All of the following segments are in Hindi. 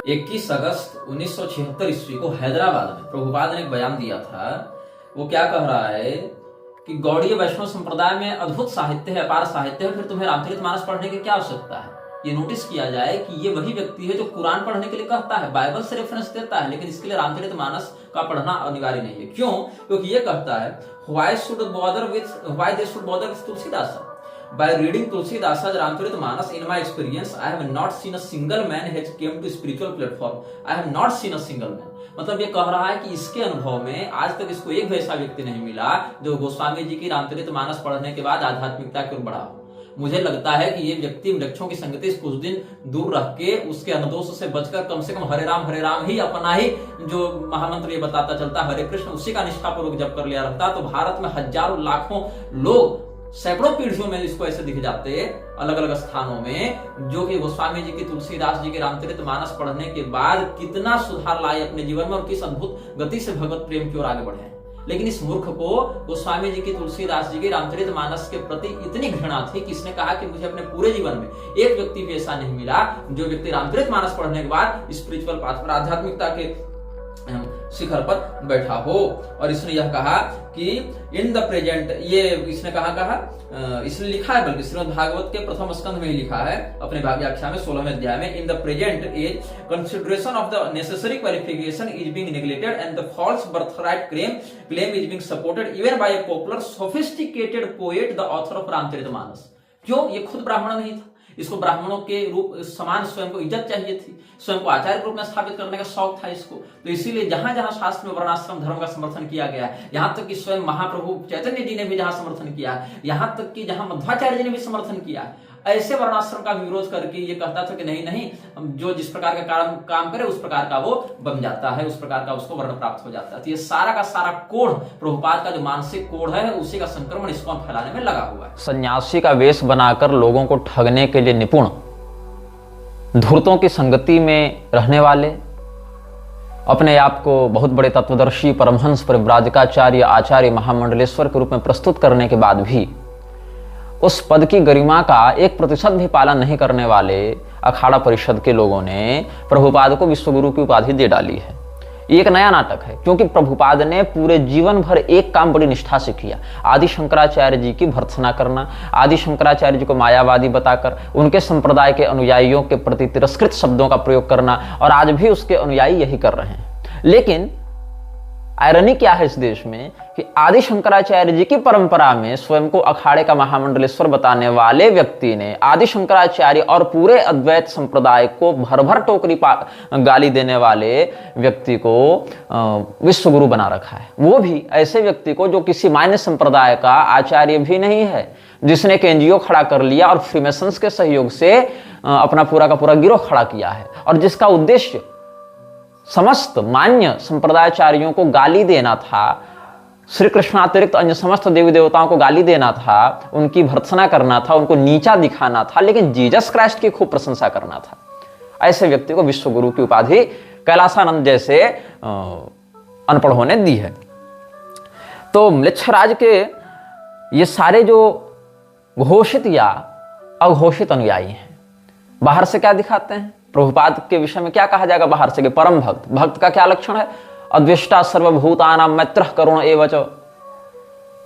21 अगस्त 1976 ईस्वी को हैदराबाद में प्रभुपाद ने एक बयान दिया था। वो क्या कह रहा है कि गौड़ीय वैष्णव संप्रदाय में अद्भुत साहित्य है, अपार साहित्य है, फिर तुम्हें रामचरितमानस पढ़ने की क्या आवश्यक्ता है। ये नोटिस किया जाए कि ये वही व्यक्ति है जो कुरान पढ़ने के लिए कहता है, बाइबल से रेफरेंस देता है, लेकिन इसके लिए रामचरितमानस का पढ़ना अनिवार्य नहीं है। क्यों? क्योंकि ये कहता है why they should bother with Tulsidas. By reading Tulsidasa's Ramcharitmanas, in my experience, I have not seen a single man has came to spiritual platform. I have not seen a single man. मतलब ये कह रहा है कि इसके अनुभव में आज तक इसको एक वैसा व्यक्ति नहीं मिला जो गोस्वामी जी की रामचरितमानस पढ़ने के बाद आध्यात्मिकता की ओर बढ़ा हो। मुझे लगता है कि ये व्यक्ति वृक्षों की संगति से कुछ दिन दूर रह के उसके अनुदोष से बचकर कम से कम हरे राम ही अपना ही जो महामंत्र ये बताता चलता हरे कृष्ण, उसी का निष्ठापूर्वक जप कर लिया रहता तो भारत में हजारों लाखों लोग सैकड़ों पीढ़ियों में इसको ऐसे दिख जाते अलग अलग स्थानों में, जो कि गोस्वामी जी की तुलसीदास जी के रामचरितमानस पढ़ने के बाद कितना सुधार लाए अपने जीवन में और किस अद्भुत गति से भगवत प्रेम की ओर आगे बढ़े। लेकिन इस मूर्ख को गोस्वामी जी की तुलसीदास जी के रामचरितमानस के प्रति इतनी घृणा थी कि इसने कहा कि मुझे अपने पूरे जीवन में एक व्यक्ति भी ऐसा नहीं मिला जो व्यक्ति रामचरितमानस पढ़ने के बाद स्पिरिचुअल पाथ पर, आध्यात्मिकता के शिखर पर बैठा हो। और इसने यह कहा कि इन द प्रेजेंट, ये इसने कहा इसने लिखा है, बल्कि श्रीमद् भागवत के प्रथम स्कंध में ही लिखा है अपने व्याख्या में 16वें अध्याय में, in the present age consideration of the necessary qualification is being neglected and the false birthright claim is being supported even by a popular sophisticated poet the author of Ramcharitmanas. क्यों? ये खुद ब्राह्मण नहीं था, इसको ब्राह्मणों के रूप समान स्वयं को इज्जत चाहिए थी, स्वयं को आचार्य रूप में स्थापित करने का शौक था इसको। तो इसीलिए जहां जहां शास्त्र में वर्णाश्रम धर्म का समर्थन किया गया है, यहां तक कि स्वयं महाप्रभु चैतन्य जी ने भी जहां समर्थन किया है, यहां तक कि जहां मध्वाचार्य जी ने भी समर्थन किया है, ऐसे वर्णाश्रम का विरोध करके ये कहता था कि नहीं, जो जिस प्रकार का काम करे उस प्रकार का वो बन जाता है, उस प्रकार का उसको वर्ण प्राप्त हो जाता है। तो ये सारा का सारा कोढ़ प्रभुपाद का जो मानसिक कोढ़ है, उसी का संक्रमण इसको फैलाने में लगा हुआ है। सन्यासी का वेश बनाकर लोगों को ठगने के लिए निपुण, धूर्तों की संगति में रहने वाले, अपने आप को बहुत बड़े तत्वदर्शी परमहंस परिव्राजकाचार्य आचार्य महामंडलेश्वर के रूप में प्रस्तुत करने के बाद भी उस पद की गरिमा का 1% भी पालन नहीं करने वाले अखाड़ा परिषद के लोगों ने प्रभुपाद को विश्वगुरु की उपाधि दे डाली है। ये एक नया नाटक है, क्योंकि प्रभुपाद ने पूरे जीवन भर एक काम बड़ी निष्ठा से किया, आदि शंकराचार्य जी की भर्त्सना करना, आदि शंकराचार्य जी को मायावादी बताकर उनके संप्रदाय के अनुयायियों के प्रति तिरस्कृत शब्दों का प्रयोग करना, और आज भी उसके अनुयायी यही कर रहे हैं। लेकिन आयरनी क्या है इस देश में कि आदि शंकराचार्य जी की परंपरा में स्वयं को अखाड़े का महामंडलेश्वर बताने वाले व्यक्ति ने आदि शंकराचार्य और पूरे अद्वैत संप्रदाय को भर भर टोकरी गाली देने वाले व्यक्ति को विश्वगुरु बना रखा है। वो भी ऐसे व्यक्ति को जो किसी मान्य संप्रदाय का आचार्य भी नहीं है, जिसने एक एनजीओ खड़ा कर लिया और फ्रीमेसन्स के सहयोग से अपना पूरा का पूरा गिरोह खड़ा किया है, और जिसका उद्देश्य समस्त मान्य संप्रदायाचार्यों को गाली देना था, श्री कृष्ण अतिरिक्त अन्य समस्त देवी देवताओं को गाली देना था, उनकी भर्त्सना करना था, उनको नीचा दिखाना था, लेकिन जीसस क्राइस्ट की खूब प्रशंसा करना था। ऐसे व्यक्ति को विश्वगुरु की उपाधि कैलासानंद जैसे अनपढ़ों ने दी है। तो म्लेच्छराज के ये सारे जो घोषित या अघोषित अनुयायी हैं, बाहर से क्या दिखाते हैं? प्रभुपाद के विषय में क्या कहा जाएगा बाहर से? कि परम भक्त। भक्त का क्या लक्षण है? अद्वेष्टा सर्वभूतानां मैत्रः करुण एव च,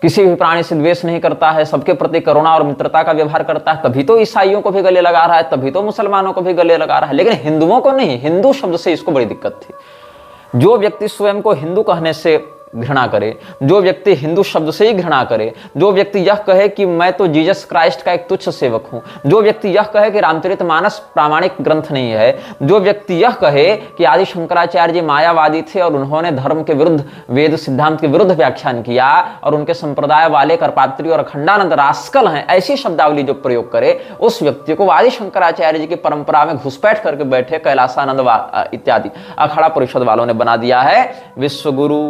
किसी भी प्राणी से द्वेष नहीं करता है, सबके प्रति करुणा और मित्रता का व्यवहार करता है। तभी तो ईसाइयों को भी गले लगा रहा है, तभी तो मुसलमानों को भी गले लगा रहा है, लेकिन हिंदुओं को नहीं। हिंदू शब्द से इसको बड़ी दिक्कत थी। जो व्यक्ति स्वयं को हिंदू कहने से घृणा करे, जो व्यक्ति हिंदू शब्द से ही घृणा करे, जो व्यक्ति यह कहे कि मैं तो जीसस क्राइस्ट का एक तुच्छ सेवक हूं, जो व्यक्ति यह कहे कि रामचरितमानस प्रामाणिक ग्रंथ नहीं है, जो व्यक्ति यह कहे कि आदि शंकराचार्य जी मायावादी थे और उन्होंने धर्म के विरुद्ध, वेद सिद्धांत के विरुद्ध व्याख्यान किया और उनके संप्रदाय वाले करपात्री और अखंडानंद रास्कल हैं, ऐसी शब्दावली जो प्रयोग करे, उस व्यक्ति को आदि शंकराचार्य जी की परंपरा में घुसपैठ करके बैठे कैलासानंद इत्यादि अखाड़ा परिषद वालों ने बना दिया है विश्वगुरु।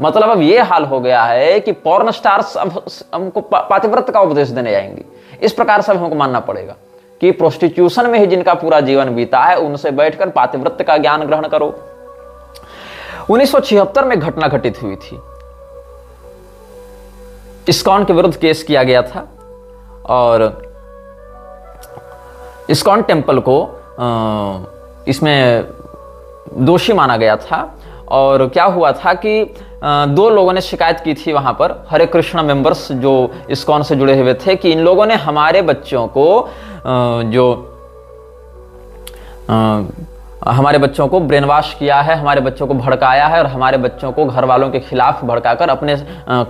मतलब अब ये हाल हो गया है कि पॉर्न स्टार्स अब हमको पातिव्रत्य का उपदेश देने जाएंगे। इस प्रकार से हमको मानना पड़ेगा कि प्रोस्टिट्यूशन में ही जिनका पूरा जीवन बीता है, उनसे बैठकर पातिव्रत्य का ज्ञान ग्रहण करो। 1976 में घटना घटित हुई थी। इस्कॉन के विरुद्ध केस किया गया था और इस्कॉन टेम्पल को इसमें दोषी माना गया था। और क्या हुआ था कि 2 लोगों ने शिकायत की थी वहाँ पर, हरे कृष्णा मेंबर्स जो इस्कॉन से जुड़े हुए थे, कि इन लोगों ने हमारे बच्चों को ब्रेन वॉश किया है, हमारे बच्चों को भड़काया है और हमारे बच्चों को घर वालों के खिलाफ भड़काकर अपने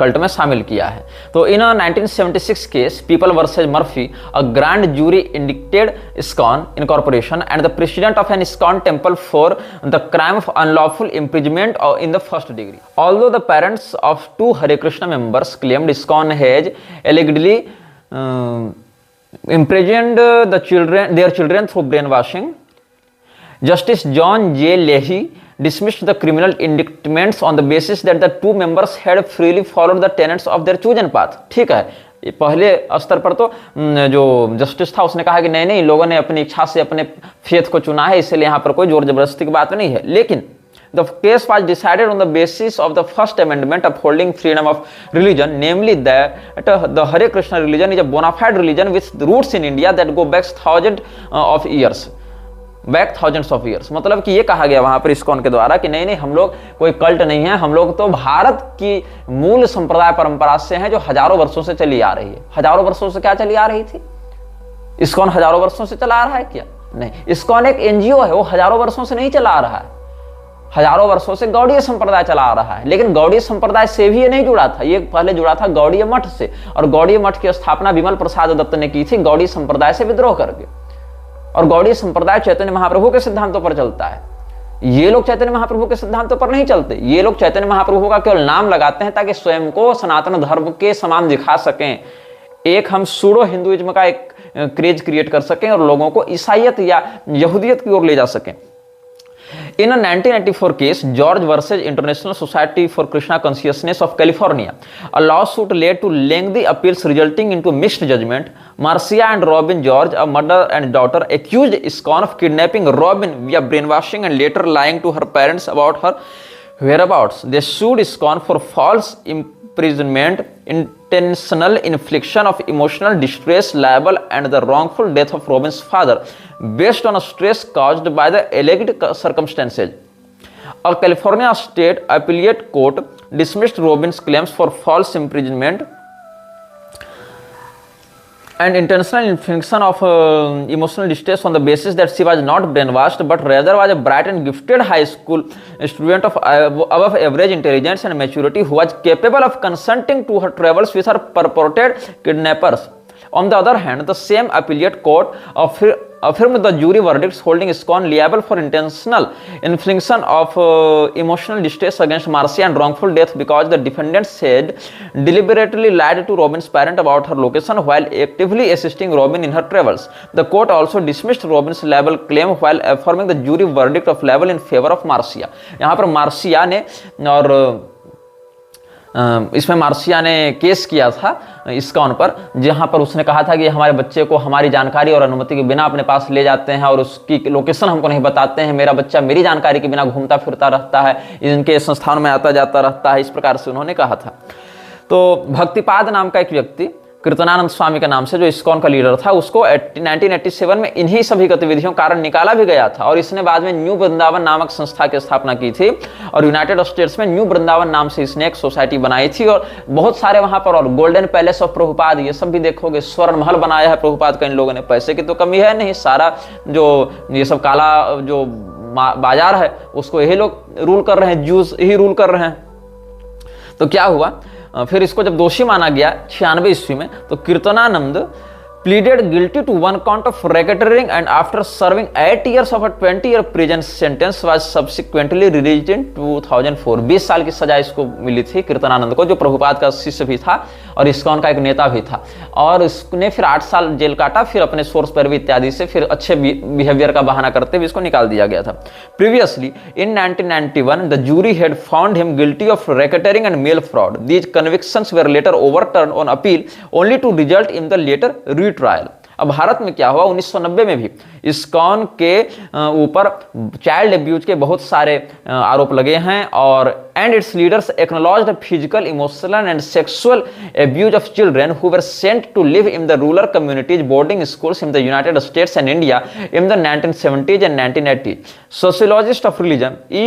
कल्ट में शामिल किया है। तो in 1976 case people versus Murphy, a grand jury indicted ISKCON incorporation and the president of an ISKCON temple for the crime of unlawful imprisonment in the first degree. Although the parents of 2 Hare Krishna members claimed ISKCON has allegedly imprisoned their children through brainwashing, Justice John J. Leahy dismissed the criminal indictments on the basis that the 2 members had freely followed the tenets of their chosen path। ठीक है, पहले स्तर पर तो जो जस्टिस था उसने कहा कि नहीं नहीं, लोगों ने अपनी इच्छा से अपने फेथ को चुना है, इसलिए यहाँ पर कोई जोर जबरदस्ती की बात नहीं है। लेकिन the case was decided on the basis of the first amendment upholding freedom of religion, namely that the Hare Krishna religion is a bona fide religion with roots in India that go back thousands of years। मतलब कि ये कहा गया वहां पर इस्कॉन के द्वारा कि नहीं नहीं, हम लोग कोई कल्ट नहीं है, हम लोग तो भारत की मूल संप्रदाय परंपरा से हैं जो हजारों वर्षों से चली आ रही है। हजारों वर्षों से क्या चली आ रही थी? इस्कॉन हजारों वर्षों से चला आ रहा है क्या? नहीं, इस्कॉन एक एनजीओ है, वो हजारों वर्षों से नहीं चला आ रहा है। हजारों वर्षों से गौड़ीय संप्रदाय चला आ रहा है, लेकिन गौड़ीय संप्रदाय से भी ये नहीं जुड़ा था, ये पहले जुड़ा था गौड़ीय मठ से, और गौड़ीय मठ की स्थापना विमल प्रसाद दत्त ने की थी गौड़ीय संप्रदाय से विद्रोह करके। और गौड़ीय संप्रदाय चैतन्य महाप्रभु के सिद्धांतों पर चलता है। ये लोग चैतन्य महाप्रभु के सिद्धांतों पर नहीं चलते, ये लोग चैतन्य महाप्रभु का केवल नाम लगाते हैं ताकि स्वयं को सनातन धर्म के समान दिखा सकें। एक हम सूडो हिंदुइज्म का एक क्रेज क्रिएट कर सकें और लोगों को ईसाइयत या यहूदियत की ओर ले जा सकें। In a 1984 case, George versus International Society for Krishna Consciousness of California, a lawsuit led to lengthy appeals resulting into mixed judgment. Marcia and Robin George, a mother and daughter, accused ISKCON of kidnapping Robin via brainwashing and later lying to her parents about her whereabouts. They sued ISKCON for false imprisonment, intentional infliction of emotional distress, libel, and the wrongful death of Robin's father based on a stress caused by the alleged circumstances. A California state appellate court dismissed Robin's claims for false imprisonment and intentional infliction of emotional distress on the basis that she was not brainwashed but rather was a bright and gifted high school student of above average intelligence and maturity who was capable of consenting to her travels with her purported kidnappers. On the other hand, the same appellate court affirmed the jury verdicts holding ISKCON liable for intentional infliction of emotional distress against Marcia and wrongful death because the defendants had deliberately lied to Robin's parent about her location while actively assisting Robin in her travels. The court also dismissed Robin's libel claim while affirming the jury verdict of libel in favor of Marcia. यहाँ पर मार्सिया ने और इसमें मार्सिया ने केस किया था ISKCON पर, जहां पर उसने कहा था कि हमारे बच्चे को हमारी जानकारी और अनुमति के बिना अपने पास ले जाते हैं और उसकी लोकेशन हमको नहीं बताते हैं, मेरा बच्चा मेरी जानकारी के बिना घूमता फिरता रहता है, इनके संस्थान में आता जाता रहता है, इस प्रकार से उन्होंने कहा था। तो भक्तिपाद नाम का एक व्यक्ति कीर्तनानंद स्वामी के नाम से जो ISKCON का लीडर था, उसको 1987 में इन्हीं सभी गतिविधियों कारण निकाला भी गया था और इसने बाद में न्यू वृंदावन नामक संस्था की स्थापना की थी और यूनाइटेड स्टेट्स में न्यू वृंदावन नाम से इसने एक सोसाइटी बनाई थी और बहुत सारे वहां पर, और गोल्डन पैलेस ऑफ प्रभुपाद ये सब भी देखोगे, स्वर्ण महल बनाया है प्रभुपाद का इन लोगों ने। पैसे की तो कमी है नहीं, सारा जो ये सब काला जो बाजार है उसको यही लोग रूल कर रहे हैं, जूस ही रूल कर रहे हैं। तो क्या हुआ, फिर इसको जब दोषी माना गया 96 ईस्वी में, तो Kirtanananda pleaded guilty to one count of racketeering and after serving 8 years of a 20-year prison sentence was subsequently released in 2004। 20 साल की सजा इसको मिली थी कीर्तनानंद को, जो प्रभुपाद का शिष्य भी था और ISKCON का एक नेता भी था, और इसने फिर 8 साल जेल काटा, फिर अपने सोर्स पैरवी इत्यादि से फिर अच्छे बिहेवियर का बहाना करते हुए इसको निकाल दिया गया था। Previously in 1991 the jury had found him guilty of racketeering and mail fraud. These convictions were later overturned on appeal only to result in the later trial. अब भारत में क्या हुआ, 1990 में भी इस्कॉन के ऊपर चाइल्ड एब्यूज के बहुत सारे आरोप लगे हैं, और and its leaders acknowledged physical, emotional and sexual abuse of children who were sent to live in the rural communities boarding schools in the United States and India in the 1970s and 1980s. Sociologist of religion E.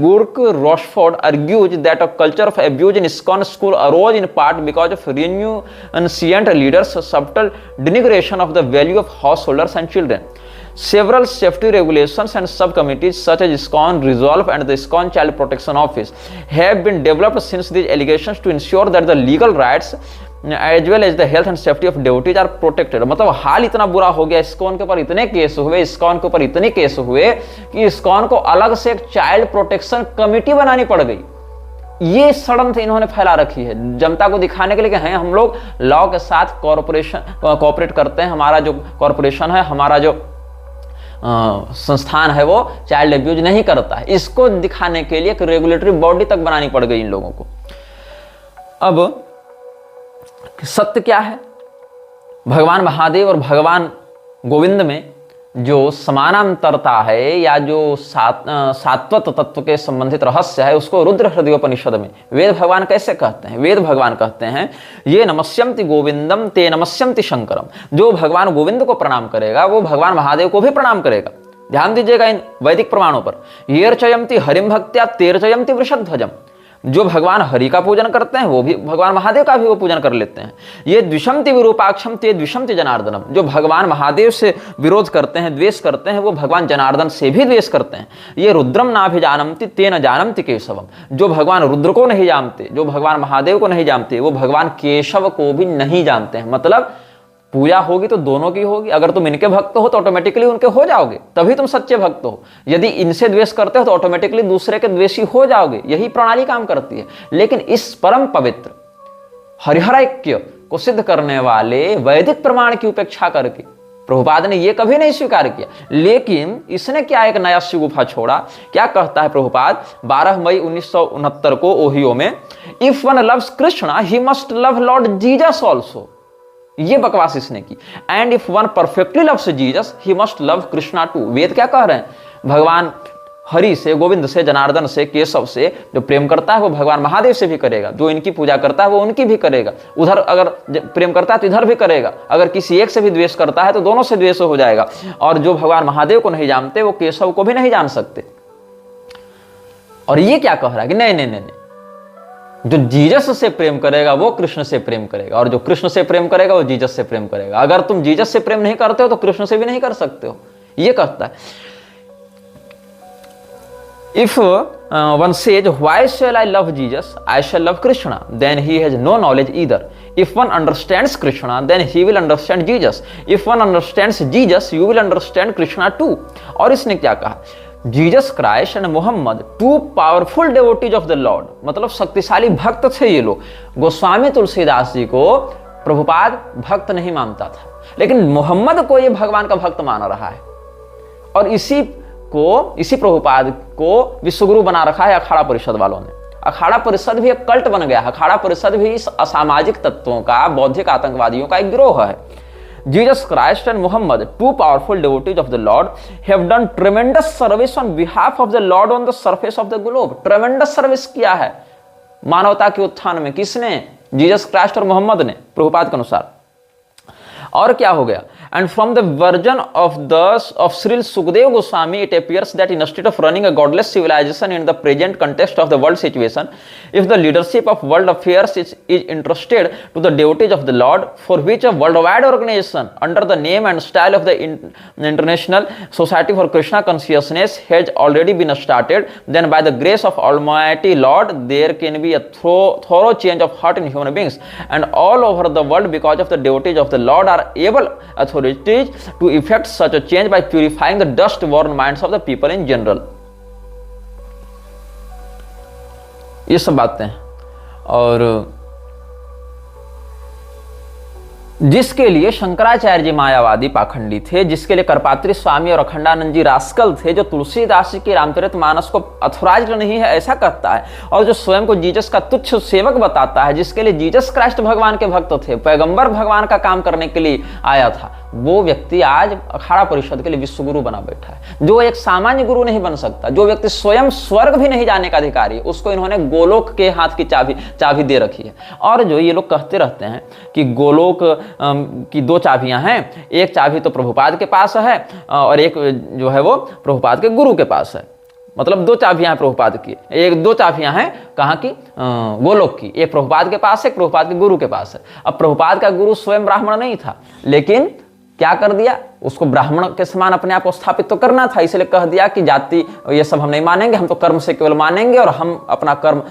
Burke Rochford argues that a culture of abuse in ISKCON school arose in part because of renunciant leaders' subtle denigration of the value of householders and children. Several safety regulations and subcommittees such as ISKCON Resolve and the ISKCON Child Protection Office have been developed since these allegations to ensure that the legal rights as well as the health and safety of devotees are protected. मतलब हाल इतना बुरा हो गया, ISKCON के ऊपर इतने केस हुए, ISKCON के ऊपर इतने केस हुए कि ISKCON को अलग से एक चाइल्ड प्रोटेक्शन कमेटी बनानी पड़ गई। ये षड्यंत्र इन्होंने फैला रखी है जनता को दिखाने के लिए कि हैं हम लोग लॉ के साथ कोऑपरेट करते हैं, हमारा जो कॉरपोरेशन है, हमारा जो संस्थान है वो चाइल्ड एब्यूज नहीं करता है। इसको दिखाने के लिए एक रेगुलेटरी बॉडी तक बनानी पड़ गई इन लोगों को। अब सत्य क्या है, भगवान महादेव और भगवान गोविंद में जो समानांतरता है या जो सात्वत तत्व के संबंधित रहस्य है उसको रुद्र हृदयोपनिषद में वेद भगवान कैसे कहते हैं। वेद भगवान कहते हैं ये नमस्यन्ति गोविंदम ते नमस्यन्ति शंकरम। जो भगवान गोविंद को प्रणाम करेगा वो भगवान महादेव को भी प्रणाम करेगा। ध्यान दीजिएगा इन वैदिक प्रमाणों पर। येर्चयन्ति हरिम भक्त्या तेर्चयन्ति वृषध्वजम। जो भगवान हरि का पूजन करते हैं वो भी भगवान महादेव का भी वो पूजन कर लेते हैं। ये द्विषंति विरूपाक्षम ते द्विषंति जनार्दनम। जो भगवान महादेव से विरोध करते हैं, द्वेष करते हैं, वो भगवान जनार्दन से भी द्वेष करते हैं। ये रुद्रम नाभिजानन्ति ते न जानन्ति केशवम। जो भगवान रुद्र को नहीं जानते, जो भगवान महादेव को नहीं जानते, वो भगवान केशव को भी नहीं जानते हैं। मतलब पूजा होगी तो दोनों की होगी। अगर तुम इनके भक्त हो तो ऑटोमेटिकली उनके हो जाओगे, तभी तुम सच्चे भक्त हो। यदि इनसे द्वेष करते हो तो ऑटोमेटिकली दूसरे के द्वेषी हो जाओगे। यही प्रणाली काम करती है। लेकिन इस परम पवित्र हरिहर ऐक्य को सिद्ध करने वाले वैदिक प्रमाण की उपेक्षा करके प्रभुपाद ने यह कभी नहीं स्वीकार किया। लेकिन इसने क्या एक नया शिगुफा छोड़ा। क्या कहता है प्रभुपाद 12 मई 1969 को ओहियो में, if one loves Krishna he must love lord Jesus also. ये बकवास इसने की। And if one perfectly loves Jesus he must love Krishna too. वेद क्या कह रहे हैं, भगवान हरि से, गोविंद से, जनार्दन से, केशव से जो प्रेम करता है वो भगवान महादेव से भी करेगा। जो इनकी पूजा करता है वो उनकी भी करेगा। उधर अगर प्रेम करता है तो इधर भी करेगा। अगर किसी एक से भी द्वेष करता है तो दोनों से द्वेष हो जाएगा। और जो भगवान महादेव को नहीं जानते वो केशव को भी नहीं जान सकते। और ये क्या कह रहा है कि नहीं नहीं नहीं, जो जीसस से प्रेम करेगा वो कृष्ण से प्रेम करेगा, और जो कृष्ण से प्रेम करेगा वो जीसस से प्रेम करेगा। अगर तुम जीसस से प्रेम नहीं करते हो तो कृष्ण से भी नहीं कर सकते हो। ये कहता है। If one says why shall I love Jesus, I shall love Krishna, then he has no knowledge either. If one understands Krishna then he will understand Jesus. If one understands Jesus you will understand Krishna too. और इसने क्या कहा, Jesus Christ and Mohammed two powerful devotees of the lord. मतलब शक्तिशाली भक्त थे ये लोग। गोस्वामी तुलसीदास जी को प्रभुपाद भक्त नहीं मानता था, लेकिन मोहम्मद को ये भगवान का भक्त मान रहा है। और इसी प्रभुपाद को विश्वगुरु बना रखा है अखाड़ा परिषद वालों ने। अखाड़ा परिषद भी एक कल्ट बन गया। अखाड़ा परिषद भी इस असामाजिक तत्वों का, बौद्धिक आतंकवादियों का एक गिरोह है। Jesus Christ and Muhammad, two powerful devotees of the Lord, have done tremendous service on behalf of the Lord on the surface of the globe. Tremendous service किया है मानवता के उत्थान में। किसने? जीसस क्राइस्ट और मोहम्मद ने, प्रभुपाद के अनुसार। और क्या हो गया, and from the version of Srila Sukadeva Goswami it appears that instead of running a godless civilization in the present context of the world situation, if the leadership of world affairs is interested to the devotees of the Lord, for which a worldwide organization under the name and style of the International Society for Krishna Consciousness has already been started, then by the grace of Almighty Lord there can be a thorough change of heart in human beings and all over the world, because of the devotees of the Lord are able authorities to effect such a change by purifying the dust-born minds of the people in general. ये सब बातें हैं। और जिसके लिए शंकराचार्य जी मायावादी पाखंडी थे, जिसके लिए करपात्री स्वामी और अखंडानंद जी रास्कल थे, जो तुलसीदास जी के रामचरितमानस को अथोराइज्ड नहीं है ऐसा कहता है, और जो स्वयं को जीसस का तुच्छ सेवक बताता है, जिसके लिए जीसस क्राइस्ट भगवान के भक्त थे, पैगंबर भगवान का काम करने के लिए आया था, वो व्यक्ति आज अखाड़ा परिषद के लिए विश्व गुरु बना बैठा है, जो एक सामान्य गुरु नहीं बन सकता। जो व्यक्ति स्वयं स्वर्ग भी नहीं जाने का अधिकारी है, उसको इन्होंने गोलोक के हाथ की चाबी दे रखी है। और जो ये लोग कहते रहते हैं कि गोलोक की 2 चाबियां हैं, एक चाबी तो प्रभुपाद के पास है और एक जो है वो प्रभुपाद के गुरु के पास है। मतलब 2 चाबियां हैं प्रभुपाद की, 2 चाबियां हैं कहाँ की? गोलोक की। एक प्रभुपाद के पास है, एक प्रभुपाद के गुरु के पास है। अब प्रभुपाद का गुरु स्वयं ब्राह्मण नहीं था, लेकिन क्या कर दिया, उसको ब्राह्मण के समान अपने आप को स्थापित तो करना था, इसलिए कह दिया कि जाति ये सब हम नहीं मानेंगे, हम तो कर्म से केवल मानेंगे और हम अपना कर्म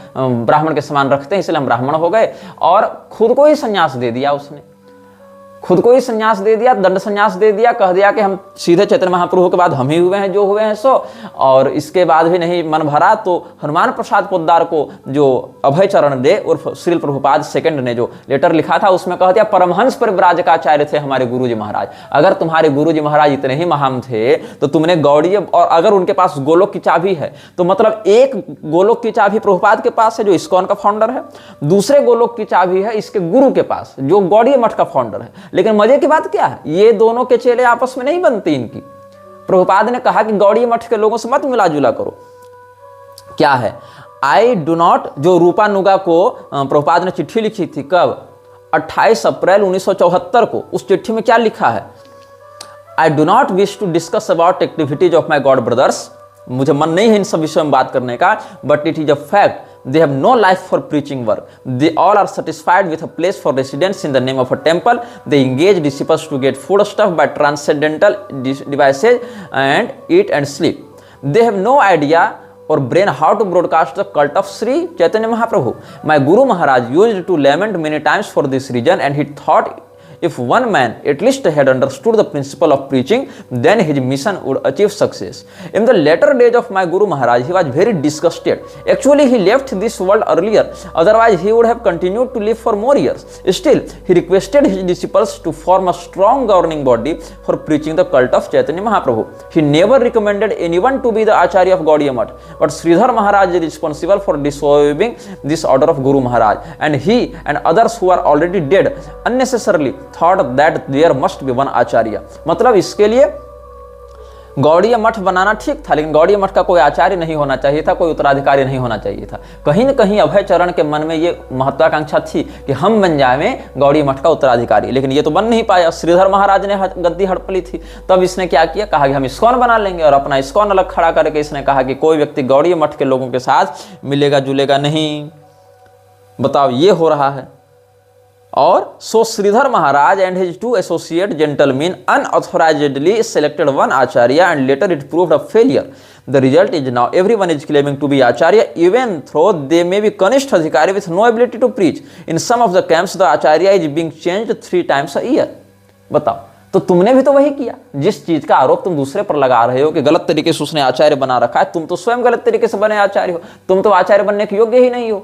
ब्राह्मण के समान रखते हैं, इसलिए हम ब्राह्मण हो गए। और खुद को ही संन्यास दे दिया, उसने खुद को ही संन्यास दे दिया, दंड संन्यास दे दिया, कह दिया कि हम सीधे चैतन्य महाप्रभु के बाद हम ही हुए हैं जो हुए हैं सो। और इसके बाद भी नहीं मन भरा तो हनुमान प्रसाद पोद्दार को जो अभय चरण दे उर्फ श्रील प्रभुपाद सेकंड ने जो लेटर लिखा था, उसमें कह दिया परमहंस परिव्राजकाचार्य थे हमारे गुरुजी महाराज। अगर तुम्हारे गुरुजी महाराज इतने ही महान थे तो तुमने गौड़ीय, और अगर उनके पास गोलोक की चाबी है तो मतलब एक गोलोक की चाबी प्रभुपाद के पास है जो इस्कॉन का फाउंडर है, दूसरे गोलोक की चाबी है इसके गुरु के पास जो गौड़ीय मठ का फाउंडर है। लेकिन मजे की बात क्या है, ये दोनों के चेले आपस में नहीं बनती इनकी। प्रभुपाद ने कहा कि गौड़ीय मठ के लोगों से मत मिला जुला करो। क्या है, आई डू नॉट, जो रूपा नुगा को प्रभुपाद ने चिट्ठी लिखी थी, कब? 28 अप्रैल 1974 को। उस चिट्ठी में क्या लिखा है? I do not wish to discuss about activities of my god brothers, मुझे मन नहीं है इन सब विषयों में बात करने का, but it is a fact they have no life for preaching work. They all are satisfied with a place for residence in the name of a temple. They engage disciples to get food stuff by transcendental devices and eat and sleep. They have no idea or brain how to broadcast the cult of Sri Chaitanya Mahaprabhu. My Guru Maharaj used to lament many times for this reason, and he thought if one man at least had understood the principle of preaching, then his mission would achieve success. In the latter days of my Guru Maharaj, he was very disgusted. Actually, he left this world earlier. Otherwise, he would have continued to live for more years. Still, he requested his disciples to form a strong governing body for preaching the cult of Chaitanya Mahaprabhu. He never recommended anyone to be the Acharya of Gaudiya Math, but Sridhar Maharaj is responsible for disobeying this order of Guru Maharaj, and he and others who are already dead unnecessarily thought that there must be one आचार्य। मतलब इसके लिए गौड़ीय मठ बनाना ठीक था, लेकिन गौड़ीय मठ का कोई आचार्य नहीं होना चाहिए था, कोई उत्तराधिकारी नहीं होना चाहिए था। कहीं न कहीं अभय चरण के मन में ये महत्वाकांक्षा थी कि हम बन जाएं गौड़ीय मठ का उत्तराधिकारी, लेकिन ये तो बन नहीं पाया। श्रीधर महाराज ने गद्दी हड़प ली थी, तब इसने क्या किया, कहा कि हम इस्कॉन बना लेंगे, और अपना इस्कॉन अलग खड़ा करके इसने कहा कि कोई व्यक्ति गौड़ीय मठ के लोगों के साथ मिलेगा जुलेगा नहीं। बताओ, ये हो रहा है। और so Sridhar Maharaj and his 2 associate gentlemen unauthorizedly selected one acharya, and later it proved a failure. The result is now everyone is claiming to be acharya, even though they may be kanisth adhikari with no ability to preach. In some of the camps, the acharya is being changed 3 times a year. बताओ, तो तुमने भी तो वही किया। जिस चीज का आरोप तुम दूसरे पर लगा रहे हो कि गलत तरीके से उसने आचार्य बना रखा है, तुम तो स्वयं गलत तरीके से बने आचार्य हो। तुम तो आचार्य बनने के योग्य ही नहीं हो,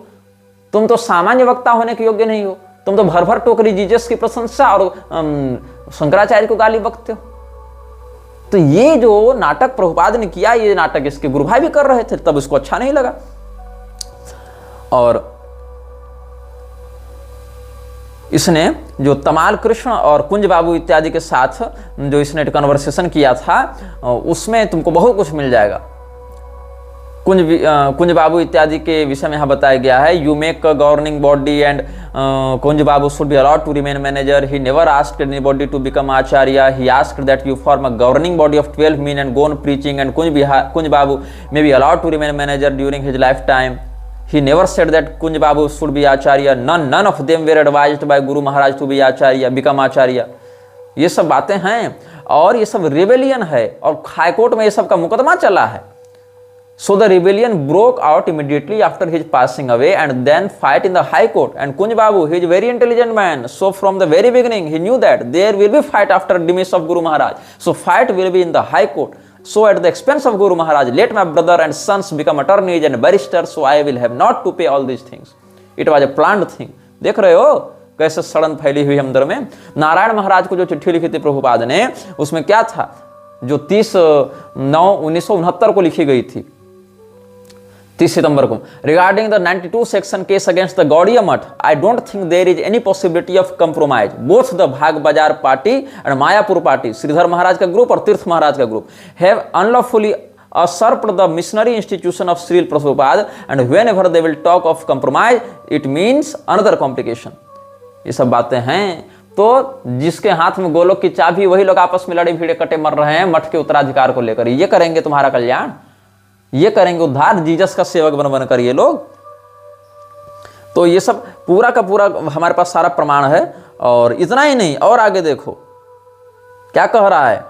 तुम तो सामान्य वक्ता होने के योग्य नहीं हो, तुम तो भर भर टोकरी जीसस की प्रशंसा और शंकराचार्य को गाली बकते हो। तो ये जो नाटक प्रभुपाद ने किया, ये नाटक इसके गुरु भाई भी कर रहे थे, तब उसको अच्छा नहीं लगा। और इसने जो तमाल कृष्ण और कुंज बाबू इत्यादि के साथ जो इसने कन्वर्सेशन किया था, उसमें तुमको बहुत कुछ मिल जाएगा। कुंज बाबू इत्यादि के विषय में यहाँ बताया गया है, you make a governing body and Kunj Babu should be allowed to remain manager. He never asked anybody to become acharya. He asked that you form a governing body of 12 men and go on preaching, and Kunj Babu may be allowed to remain manager during his lifetime. He never said that Kunj Babu should be acharya. None of them were advised by Guru Maharaj to be acharya, become acharya. ये सब बातें हैं और ये सब रिबेलियन है, और हाईकोर्ट में ये सब का मुकदमा चला है। So the rebellion broke out immediately after his passing away, and then fight in the high court. And Kunj Babu, he is a very intelligent man, so from the very beginning he knew that there will be fight after demise of Guru Maharaj. So fight will be in the high court. So at the expense of Guru Maharaj, let my brother and sons become attorneys and barristers, so I will have not to pay all these things. It was a planned thing. देख रहे हो कैसे सड़न फैली हुई अंदर में। नारायण महाराज को जो चिट्ठी लिखी थी प्रभुपाद ने, उसमें क्या था, जो 30/9/1969 को लिखी गई थी, 30 सितंबर को, regarding the 92 section case against the Gaudiya Math, I don't think there is any possibility of compromise. Both the Bhag Bazar party and Mayapur party, Shridhar Maharaj का ग्रुप और तीर्थ महाराज का ग्रुप, have unlawfully usurped the missionary institution of Srila Prabhupada, and whenever they will talk of compromise, it means another complication। ये सब बातें हैं। तो जिसके हाथ में गोलोक की चाबी, वही लोग आपस में लड़े भिड़े कटे मर रहे हैं मठ के उत्तराधिकार को लेकर। ये करेंगे तुम्हारा कल्याण, ये करेंगे उद्धार, जीसस का सेवक बन बन कर ये लोग। तो ये सब पूरा का पूरा हमारे पास सारा प्रमाण है। और इतना ही नहीं, और आगे देखो क्या कह रहा है।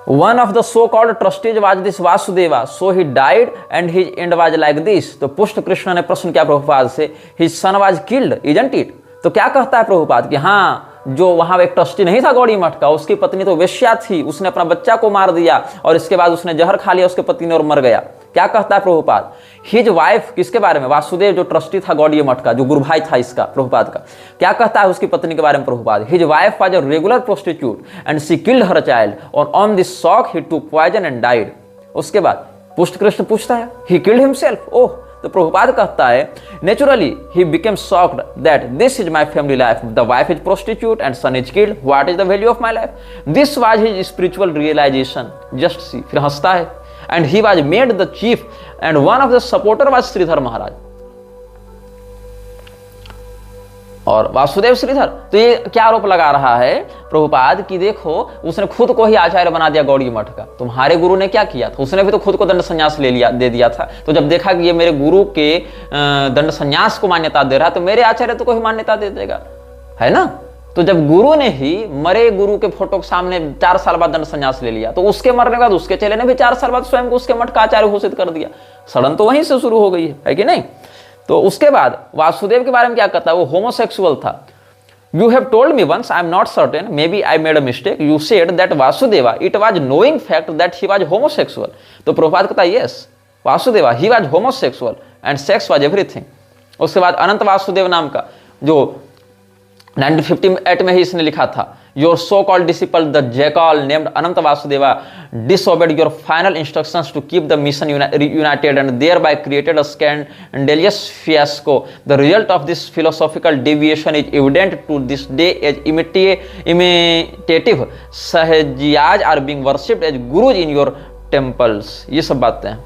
One of the so-called trustees was this Vasudeva, so he died and his end was like this। तो पुष्ट कृष्ण ने प्रश्न किया प्रभुपाद से, his son was killed, isn't it? तो क्या कहता है प्रभुपाद कि हाँ, जो वहां एक ट्रस्टी नहीं था गौड़ी मठ का, उसकी पत्नी तो वेश्या थी, उसने अपना बच्चा को मार दिया और इसके बाद उसने जहर खा लिया उसके पति ने और मर गया। क्या कहता है प्रभुपाद, हिज वाइफ, किसके बारे में, वासुदेव जो ट्रस्टी था गौड़ी मठ का, जो गुरु भाई था इसका प्रभुपाद का, क्या कहता है उसकी पत्नी के बारे में Prabhupada, his wife was a regular prostitute and she killed her child और ऑन दिस शॉक ही टूक पॉइजन एंड डाइड। उसके बाद पुष्ट कृष्ण पूछता है, ही किल्ड हिमसेल्फ। ओह, तो प्रभुपाद कहता है, naturally he became shocked that this is my family life, the wife is prostitute and son is killed, what is the value of my life, this was his spiritual realization, just see. फिर हंसता है, and he was made the chief and one of the supporter was Shridhar Maharaj और वासुदेव श्रीधर। तो ये क्या आरोप लगा रहा है प्रभुपाद कि देखो, उसने खुद को ही आचार्य बना दिया गौड़ी मठ का। तुम्हारे गुरु ने क्या किया था, उसने भी तो खुद को दंड संन्यास दे दिया था। तो जब देखा कि ये मेरे गुरु के दंड संन्यास को मान्यता दे रहा है, तो मेरे आचार्य तो को ही मान्यता दे देगा, है ना। तो जब गुरु ने ही मरे गुरु के फोटो के सामने 4 साल बाद दंड संन्यास ले लिया, तो उसके मरने के बाद उसके चेले ने भी 4 साल बाद स्वयं को उसके मठ का आचार्य घोषित कर दिया। सड़न तो वहीं से शुरू हो गई है कि नहीं। तो उसके बाद वासुदेव के बारे में क्या कहता है, वो होमोसेक्सुअल था। You have told me once, I am not certain, maybe I made a mistake, you said that Vasudeva it was knowing fact that he was homosexual. तो प्रभुपाद कहता है, yes Vasudeva he was homosexual and sex was everything. उसके बाद अनंत वासुदेव नाम का, जो 1958 में ही इसने लिखा था, your so called disciple the jackal named Anant Vasudeva disobeyed your final instructions to keep the mission united and thereby created a scandalous fiasco. The result of this philosophical deviation is evident to this day as imitative Sahajiyas are being worshipped as gurus in your temples। ये सब बातें हैं।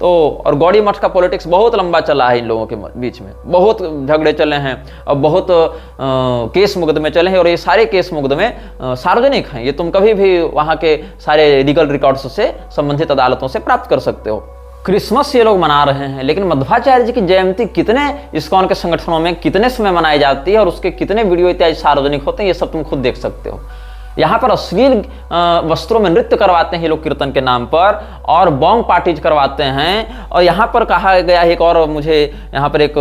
तो और गौड़ी मठ का पॉलिटिक्स बहुत लंबा चला है इन लोगों के बीच में, बहुत झगड़े चले हैं और बहुत केस मुकदमे चले हैं, और ये सारे केस मुकदमे सार्वजनिक हैं। ये तुम कभी भी वहाँ के सारे लीगल रिकॉर्ड्स से संबंधित अदालतों से प्राप्त कर सकते हो। क्रिसमस ये लोग मना रहे हैं, लेकिन मध्वाचार्य जी की जयंती कितने इस्कॉन के संगठनों में कितने समय मनाई जाती है और उसके कितने वीडियो इत्यादि सार्वजनिक होते हैं, ये सब तुम खुद देख सकते हो। यहाँ पर अश्लील वस्त्रों में नृत्य करवाते हैं ये लोग कीर्तन के नाम पर, और बॉन्ग पार्टीज करवाते हैं। और यहाँ पर कहा गया एक और, मुझे यहाँ पर एक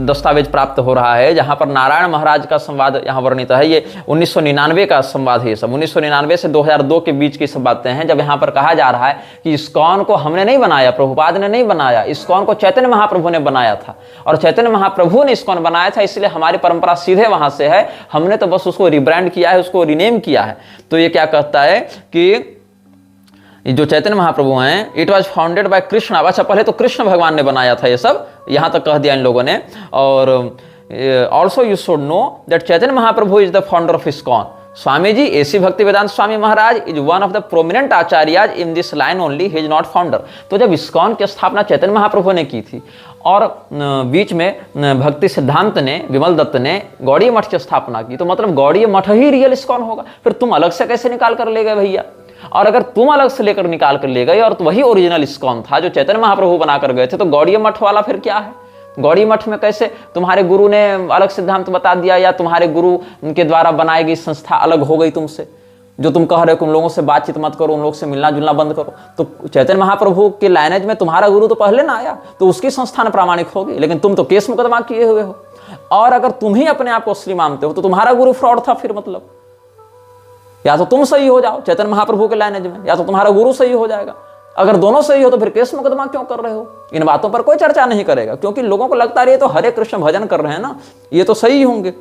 दस्तावेज प्राप्त हो रहा है जहाँ पर नारायण महाराज का संवाद यहाँ वर्णित है। ये 1999 का संवाद है। ये सब 1999 से 2002 के बीच की सब बातें हैं, जब यहाँ पर कहा जा रहा है कि इस्कॉन को हमने नहीं बनाया, प्रभुपाद ने नहीं बनाया, इस्कॉन को चैतन्य महाप्रभु ने बनाया था, और चैतन्य महाप्रभु ने इस्कॉन बनाया था, इसलिए हमारी परंपरा सीधे वहां से है, हमने तो बस उसको रिब्रांड किया है, उसको रिनेम किया है। तो ये क्या कहता है कि जो चैतन्य महाप्रभु हैं, it was founded by Krishna. अच्छा, पहले तो कृष्ण भगवान ने बनाया था ये सब, यहां तक कह दिया इन लोगों ने। और also you should know that Chaitanya Mahaprabhu is the founder of ISKCON. Swami ji AC Bhakti Vedanta Swami Maharaj is one of the prominent acharyas in this line only, he is not founder. तो जब इस्कॉन की स्थापना चैतन्य महाप्रभु ने की थी और बीच में भक्ति सिद्धांत ने, विमल दत्त ने गौड़ी मठ की स्थापना की, तो मतलब गौड़ी मठ ही रियल इस्कॉन होगा। फिर तुम अलग से कैसे निकाल कर ले गए भैया? और अगर तुम अलग से लेकर निकाल कर ले गए और तो वही ओरिजिनल इस्कॉन था जो चैतन्य महाप्रभु बनाकर गए थे, तो गौड़ी मठ वाला फिर क्या है? गौड़ी मठ में कैसे तुम्हारे गुरु ने अलग सिद्धांत बता दिया, या तुम्हारे गुरु के द्वारा बनाई गई संस्था अलग हो गई तुमसे? जो तुम कह रहे हो कि उन लोगों से बातचीत मत करो, उन लोगों से मिलना जुलना बंद करो, तो चैतन्य महाप्रभु के लाइनेज में तुम्हारा गुरु तो पहले ना आया, तो उसकी संस्थान प्रामाणिक होगी। लेकिन तुम तो केस मुकदमा किए हुए हो, और अगर तुम ही अपने आप को असली मानते हो तो तुम्हारा गुरु फ्रॉड था। फिर मतलब या तो तुम सही हो जाओ चैतन्य महाप्रभु के लाइनेज में, या तो तुम्हारा गुरु सही हो जाएगा। अगर दोनों सही हो तो फिर केस मुकदमा क्यों कर रहे हो? इन बातों पर कोई चर्चा नहीं करेगा, क्योंकि लोगों को लगता है ये तो हरे कृष्ण भजन कर रहे हैं ना, ये तो सही होंगे।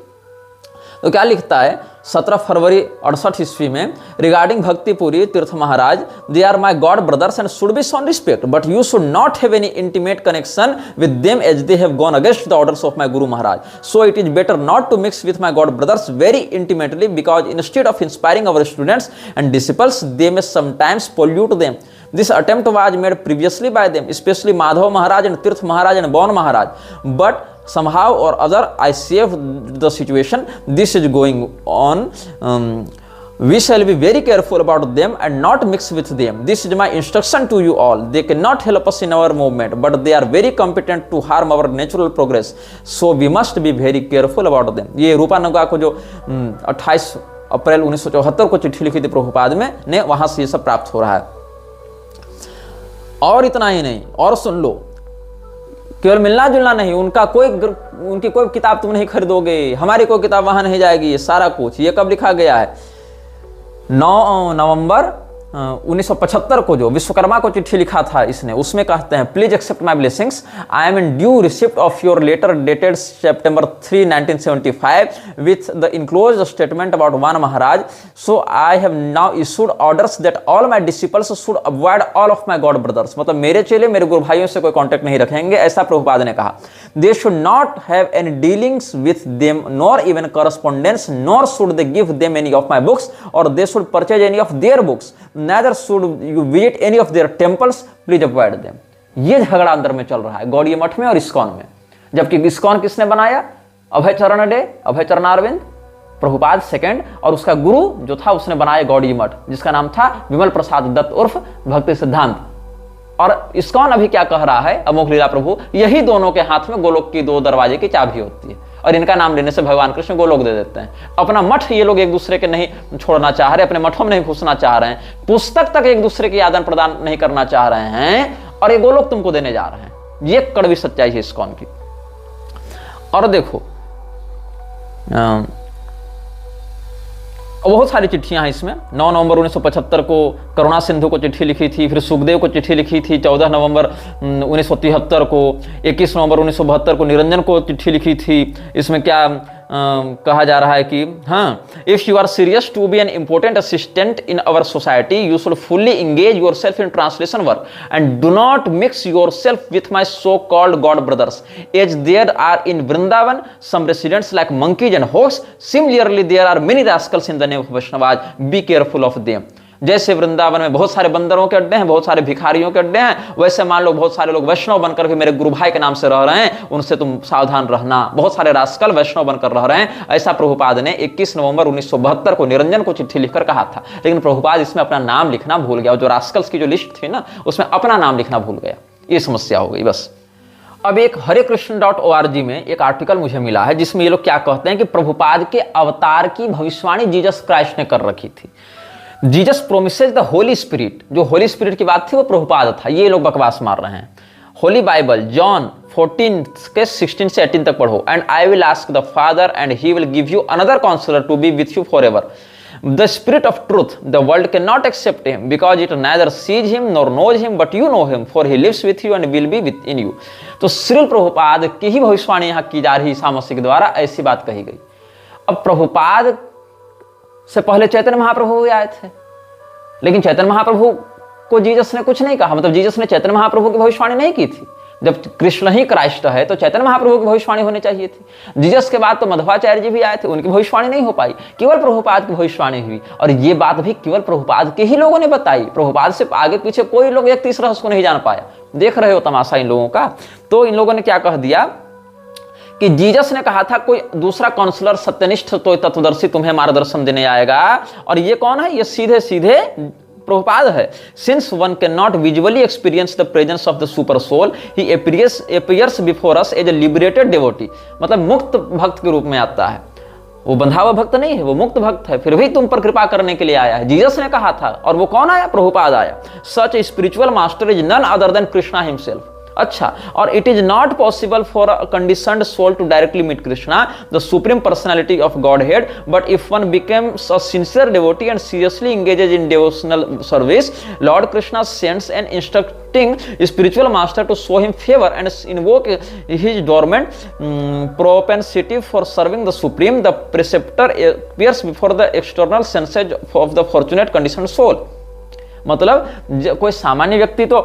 तो क्या लिखता है 17 फरवरी 68 ईस्वी में, regarding Bhaktipuri Tirtha Maharaj, they are my god brothers and should be shown respect, but you should not have any intimate connection with them as they have gone against the orders of my guru Maharaj. So it is better not to mix with my god brothers very intimately, because instead of inspiring our students and disciples they may sometimes pollute them. This attempt was made previously by them, especially Madhav Maharaj and Tirth Maharaj and Bon Maharaj. But somehow or other, I saved the situation. This is going on. We shall be very careful about them and not mix with them. This is my instruction to you all. They cannot help us in our movement, but they are very competent to harm our natural progress. So we must be very careful about them. ये रूपानुगा को जो 28 अप्रैल 1974 को चिट्ठी लिखी थी प्रभुपाद में ने, वहां से ये सब प्राप्त हो रहा है. और इतना ही नहीं, और सुन लो, केवल मिलना जुलना नहीं, उनकी कोई किताब तुम नहीं खरीदोगे, हमारी कोई किताब वहां नहीं जाएगी, ये सारा कुछ. ये कब लिखा गया है? 9 नवंबर 1975 को जो विश्वकर्मा को चिट्ठी लिखा था इसने, उसमें कहते हैं, please accept my blessings, I am in due receipt of your letter dated September 3, 1975 with the enclosed statement about Van Maharaj. So I have now issued orders that all my disciples should avoid all of my god brothers. मतलब मेरे चेले मेरे गुरु भाइयों से कोई कॉन्टेक्ट नहीं रखेंगे, ऐसा प्रभुपाद ने कहा. They should not have any dealings with them nor even correspondence, nor should they give them any of my books, और they should purchase any of their books, neither should you visit any of their temples, please avoid them. ये झगड़ा अंदर में चल रहा है गौड़ीय मठ में और इस्कॉन में. जबकि इस्कॉन किसने बनाया? अभय चरण डे, अभय चरणारविंद, प्रभुपाद सेकंड, और उसका गुरु जो था उसने बनाया गौड़ीय मठ, जिसका नाम था विमल प्रसाद दत्त उर्फ भक्ति सिद्धांत. और इस्कॉन अभी क्या कह रहा है? अमोघ लीला प्रभु, यही दोनों के हाथ में गोलोक की 2 दरवाजे की चाबी होती है, और इनका नाम लेने से भगवान कृष्ण गोलोक दे देते हैं. अपना मठ ये लोग एक दूसरे के नहीं छोड़ना चाह रहे, अपने मठों में नहीं घुसना चाह रहे हैं, पुस्तक तक एक दूसरे के आदान प्रदान नहीं करना चाह रहे हैं, और ये गोलोक तुमको देने जा रहे हैं. ये कड़वी सच्चाई है इस्कॉन की. और देखो बहुत सारी चिट्ठियां हैं इसमें. 9 नवंबर 1975 को करुणा सिंधु को चिट्ठी लिखी थी, फिर सुखदेव को चिट्ठी लिखी थी 14 नवंबर 1973 को, 21 नवंबर 1972 को निरंजन को चिट्ठी लिखी थी. इसमें क्या कहा जा रहा है कि हाँ, if you are serious to be an important assistant in our society, you should fully engage yourself in translation work and do not mix yourself with my so called god brothers, as there are in Vrindavan some residents like monkeys and hawks, similarly there are many rascals in the name of Vaishnavas, be careful of them. जैसे वृंदावन में बहुत सारे बंदरों के अड्डे हैं, बहुत सारे भिखारियों के अड्डे हैं, वैसे मान लो बहुत सारे लोग वैष्णव बनकर भी मेरे गुरु भाई के नाम से रह रहे हैं, उनसे तुम सावधान रहना. बहुत सारे रास्कल वैष्णव बनकर रह रहे हैं, ऐसा प्रभुपाद ने 21 नवंबर 1972 को निरंजन को चिट्ठी लिखकर कहा था. लेकिन प्रभुपाद इसमें अपना नाम लिखना भूल गया, जो रास्कल्स की जो लिस्ट थी ना, उसमें अपना नाम लिखना भूल गया. ये समस्या हो गई बस. अब एक हरेकृष्ण.org में एक आर्टिकल मुझे मिला है, जिसमें ये लोग क्या कहते हैं कि प्रभुपाद के अवतार की भविष्यवाणी जीसस क्राइस्ट ने कर रखी थी. Jesus promises the holy spirit, जो होली स्पिरिट की बात थी वो प्रभुपाद था. ये लोग बकवास मार रहे हैं. होली बाइबल जॉन 14 के 16 से 18 तक पढ़ो. And I will ask the Father and he will give you another counsellor to be with you forever, the spirit of truth. The world can not accept him because it neither sees him nor knows him, but you know him for he lives with you and will be within you. तो श्रील प्रभुपाद की ही भविष्यवाणी यहाँ की जा रही, ईसा मसीह के द्वारा ऐसी बात कही गई. अब प्रभुपाद से पहले चैतन्य महाप्रभु भी आए थे, लेकिन चैतन्य महाप्रभु को जीसस ने कुछ नहीं कहा. मतलब जीसस ने चैतन्य महाप्रभु की भविष्यवाणी नहीं की थी. जब कृष्ण ही क्राइस्ट है तो चैतन्य महाप्रभु की भविष्यवाणी होनी चाहिए थी. जीसस के बाद तो मध्वाचार्य जी भी आए थे, उनकी भविष्यवाणी नहीं हो पाई, केवल प्रभुपाद की भविष्यवाणी हुई. और ये बात भी केवल प्रभुपाद के ही लोगों ने बताई. प्रभुपाद से आगे पीछे कोई लोग एक तीसरा उसको नहीं जान पाया. देख रहे हो तमाशा इन लोगों का. तो इन लोगों ने क्या कह दिया कि जीसस ने कहा था कोई दूसरा काउंसलर सत्यनिष्ठ तो तत्वदर्शी तुम्हें मार्गदर्शन देने आएगा. और ये कौन है? ये सीधे सीधे प्रभुपाद है. Since one can not visually experience the presence of the super soul, he appears before us as a liberated devotee. मतलब मुक्त भक्त के रूप में आता है. वो बंधा हुआ भक्त नहीं है, वो मुक्त भक्त है, फिर भी तुम पर कृपा करने के लिए आया है. जीसस ने कहा था. और वो कौन आया? प्रभुपाद आया. Such a spiritual master is none other than Krishna himself. अच्छा, और it is not possible for a conditioned soul to directly meet Krishna the supreme personality of Godhead, but if one becomes a sincere devotee and seriously engages in devotional service, lord Krishna sends an instructing spiritual master to show him favour and invoke his dormant propensity for serving the supreme. The preceptor appears before the external senses of the fortunate conditioned soul. मतलब कोई सामान्य व्यक्ति तो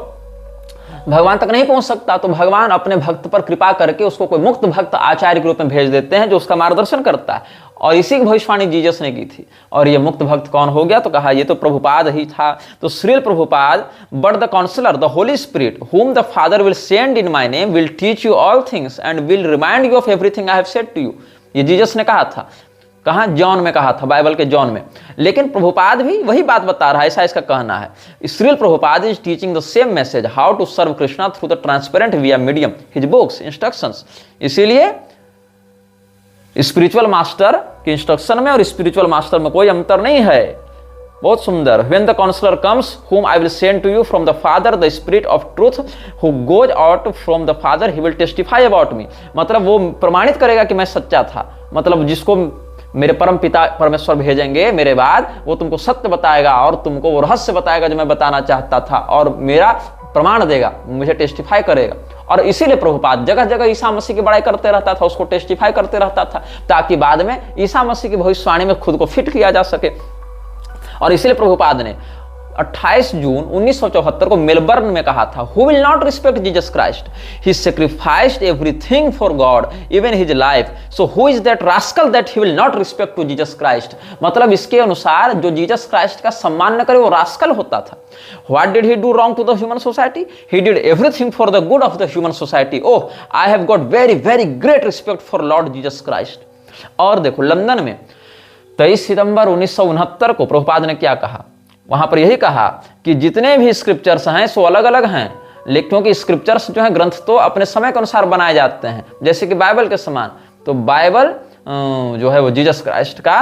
भगवान तक नहीं पहुंच सकता, तो भगवान अपने भक्त पर कृपा करके उसको कोई मुक्त भक्त आचार्य के रूप में भेज देते हैं जो उसका मार्गदर्शन करता है. और इसी की भविष्यवाणी जीसस ने की थी. और ये मुक्त भक्त कौन हो गया? तो कहा ये तो प्रभुपाद ही था. तो Srila Prabhupada, but the counsellor the holy spirit whom the Father will send in my name will teach you all things and will remind you of everything I have said to you. ये जीसस ने कहा था. कहाँ? जॉन में कहा था, बाइबल के जॉन में. लेकिन प्रभुपाद भी वही बात बता रहा है, ऐसा इसका कहना है. Srila Prabhupada is teaching the same message, how to serve Krishna through the transparent via medium, his books, instructions. इसीलिए स्पिरिचुअल मास्टर के इंस्ट्रक्शन में और स्पिरिचुअल मास्टर में कोई अंतर नहीं है. बहुत सुंदर. When the counselor comes, whom I will send to you from the Father, the Spirit of truth, who goes out from the Father, he will testify about me. मतलब वो प्रमाणित करेगा कि मैं सच्चा था. मतलब जिसको मेरे परम पिता परमेश्वर भेजेंगे मेरे बाद, वो तुमको सत्य बताएगा और तुमको वो रहस्य बताएगा जो मैं बताना चाहता था, और मेरा प्रमाण देगा, मुझे टेस्टिफाई करेगा. और इसीलिए प्रभुपाद जगह जगह ईसा मसीह की बड़ाई करते रहता था, उसको टेस्टिफाई करते रहता था, ताकि बाद में ईसा मसीह की भविष्यवाणी में खुद को फिट किया जा सके. और इसीलिए प्रभुपाद ने 28 जून 1974 को मेलबर्न में कहा था, who will not respect Jesus Christ, he sacrificed everything for God even his life, so who is that rascal that he will not respect to Jesus Christ. मतलब इसके अनुसार जो जीसस क्राइस्ट का सम्मान न करे वो रास्कल होता था. What did he do wrong to the human society? He did everything for the good of the human society. Oh, I have got very very great respect for lord Jesus Christ. और देखो लंदन में 23 सितंबर 1969 को प्रभुपाद ने क्या कहा? वहां पर यही कहा कि जितने भी स्क्रिप्चर्स हैं सो अलग अलग हैं, लेकिन क्योंकि स्क्रिप्चर्स जो हैं ग्रंथ तो अपने समय के अनुसार बनाए जाते हैं, जैसे कि बाइबल के समान. तो बाइबल जो है वो जीसस क्राइस्ट का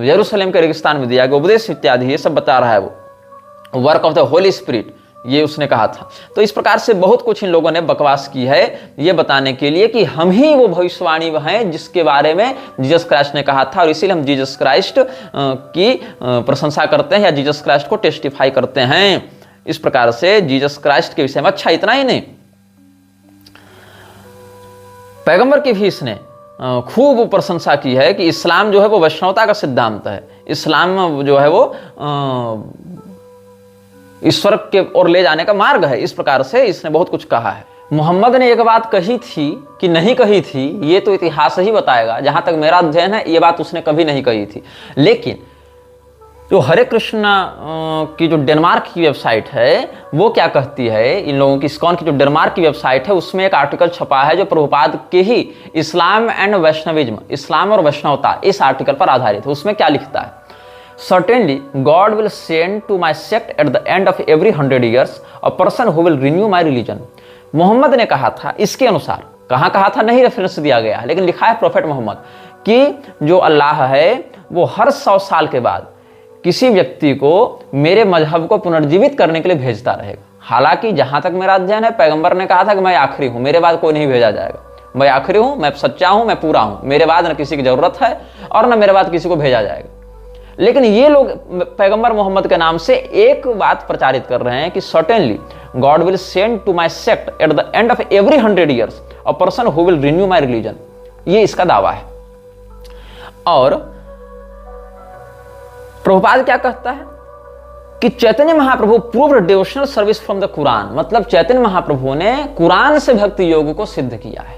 यरूशलेम के रेगिस्तान में दिया गया उपदेश इत्यादि ये सब बता रहा है. वो work of the holy spirit, ये उसने कहा था. तो इस प्रकार से बहुत कुछ इन लोगों ने बकवास की है ये बताने के लिए कि हम ही वो भविष्यवाणी हैं जिसके बारे में जीसस क्राइस्ट ने कहा था. और इसीलिए हम जीसस क्राइस्ट की प्रशंसा करते हैं या जीसस क्राइस्ट को टेस्टिफाई करते हैं. इस प्रकार से जीसस क्राइस्ट के विषय में. अच्छा, इतना ही नहीं, पैगंबर की भी इसने खूब प्रशंसा की है कि इस्लाम जो है वो वैष्णवता का सिद्धांत है. इस्लाम जो है वो ईश्वर के ओर ले जाने का मार्ग है. इस प्रकार से इसने बहुत कुछ कहा है. मोहम्मद ने एक बात कही थी कि नहीं कही थी, ये तो इतिहास ही बताएगा. जहां तक मेरा अध्ययन है ये बात उसने कभी नहीं कही थी. लेकिन जो हरे कृष्णा की जो डेनमार्क की वेबसाइट है वो क्या कहती है, इन लोगों की इस्कॉन की जो डेनमार्क की वेबसाइट है उसमें एक आर्टिकल छपा है जो प्रभुपाद के ही इस्लाम एंड वैष्णविज्म, इस्लाम और वैष्णवता, इस आर्टिकल पर आधारित है. उसमें क्या लिखता है? Certainly, God will send to my sect at the end of every 100 years a person who will renew my religion. Mohammad ने कहा था, इसके अनुसार कहाँ कहा था नहीं रेफरेंस दिया गया, लेकिन लिखा है प्रोफेट मोहम्मद कि जो अल्लाह है वो हर 100 साल के बाद किसी व्यक्ति को मेरे मजहब को पुनर्जीवित करने के लिए भेजता रहेगा. हालांकि जहां तक मेरा अध्ययन है पैगंबर ने कहा था कि मैं आखिरी हूं, मेरे बाद कोई नहीं भेजा जाएगा. मैं आखिरी हूं, मैं सच्चा हूं, मैं पूरा हूं, मेरे बाद न किसी की जरूरत है और न मेरे बाद किसी को भेजा जाएगा. लेकिन ये लोग पैगंबर मोहम्मद के नाम से एक बात प्रचारित कर रहे हैं कि certainly God will send to my sect at the end of every 100 years a person who will renew my religion. ये इसका दावा है. और प्रभुपाद क्या कहता है कि Chaitanya Mahaprabhu proved devotional service from the Quran. मतलब चैतन्य महाप्रभु ने कुरान से भक्ति योग को सिद्ध किया है.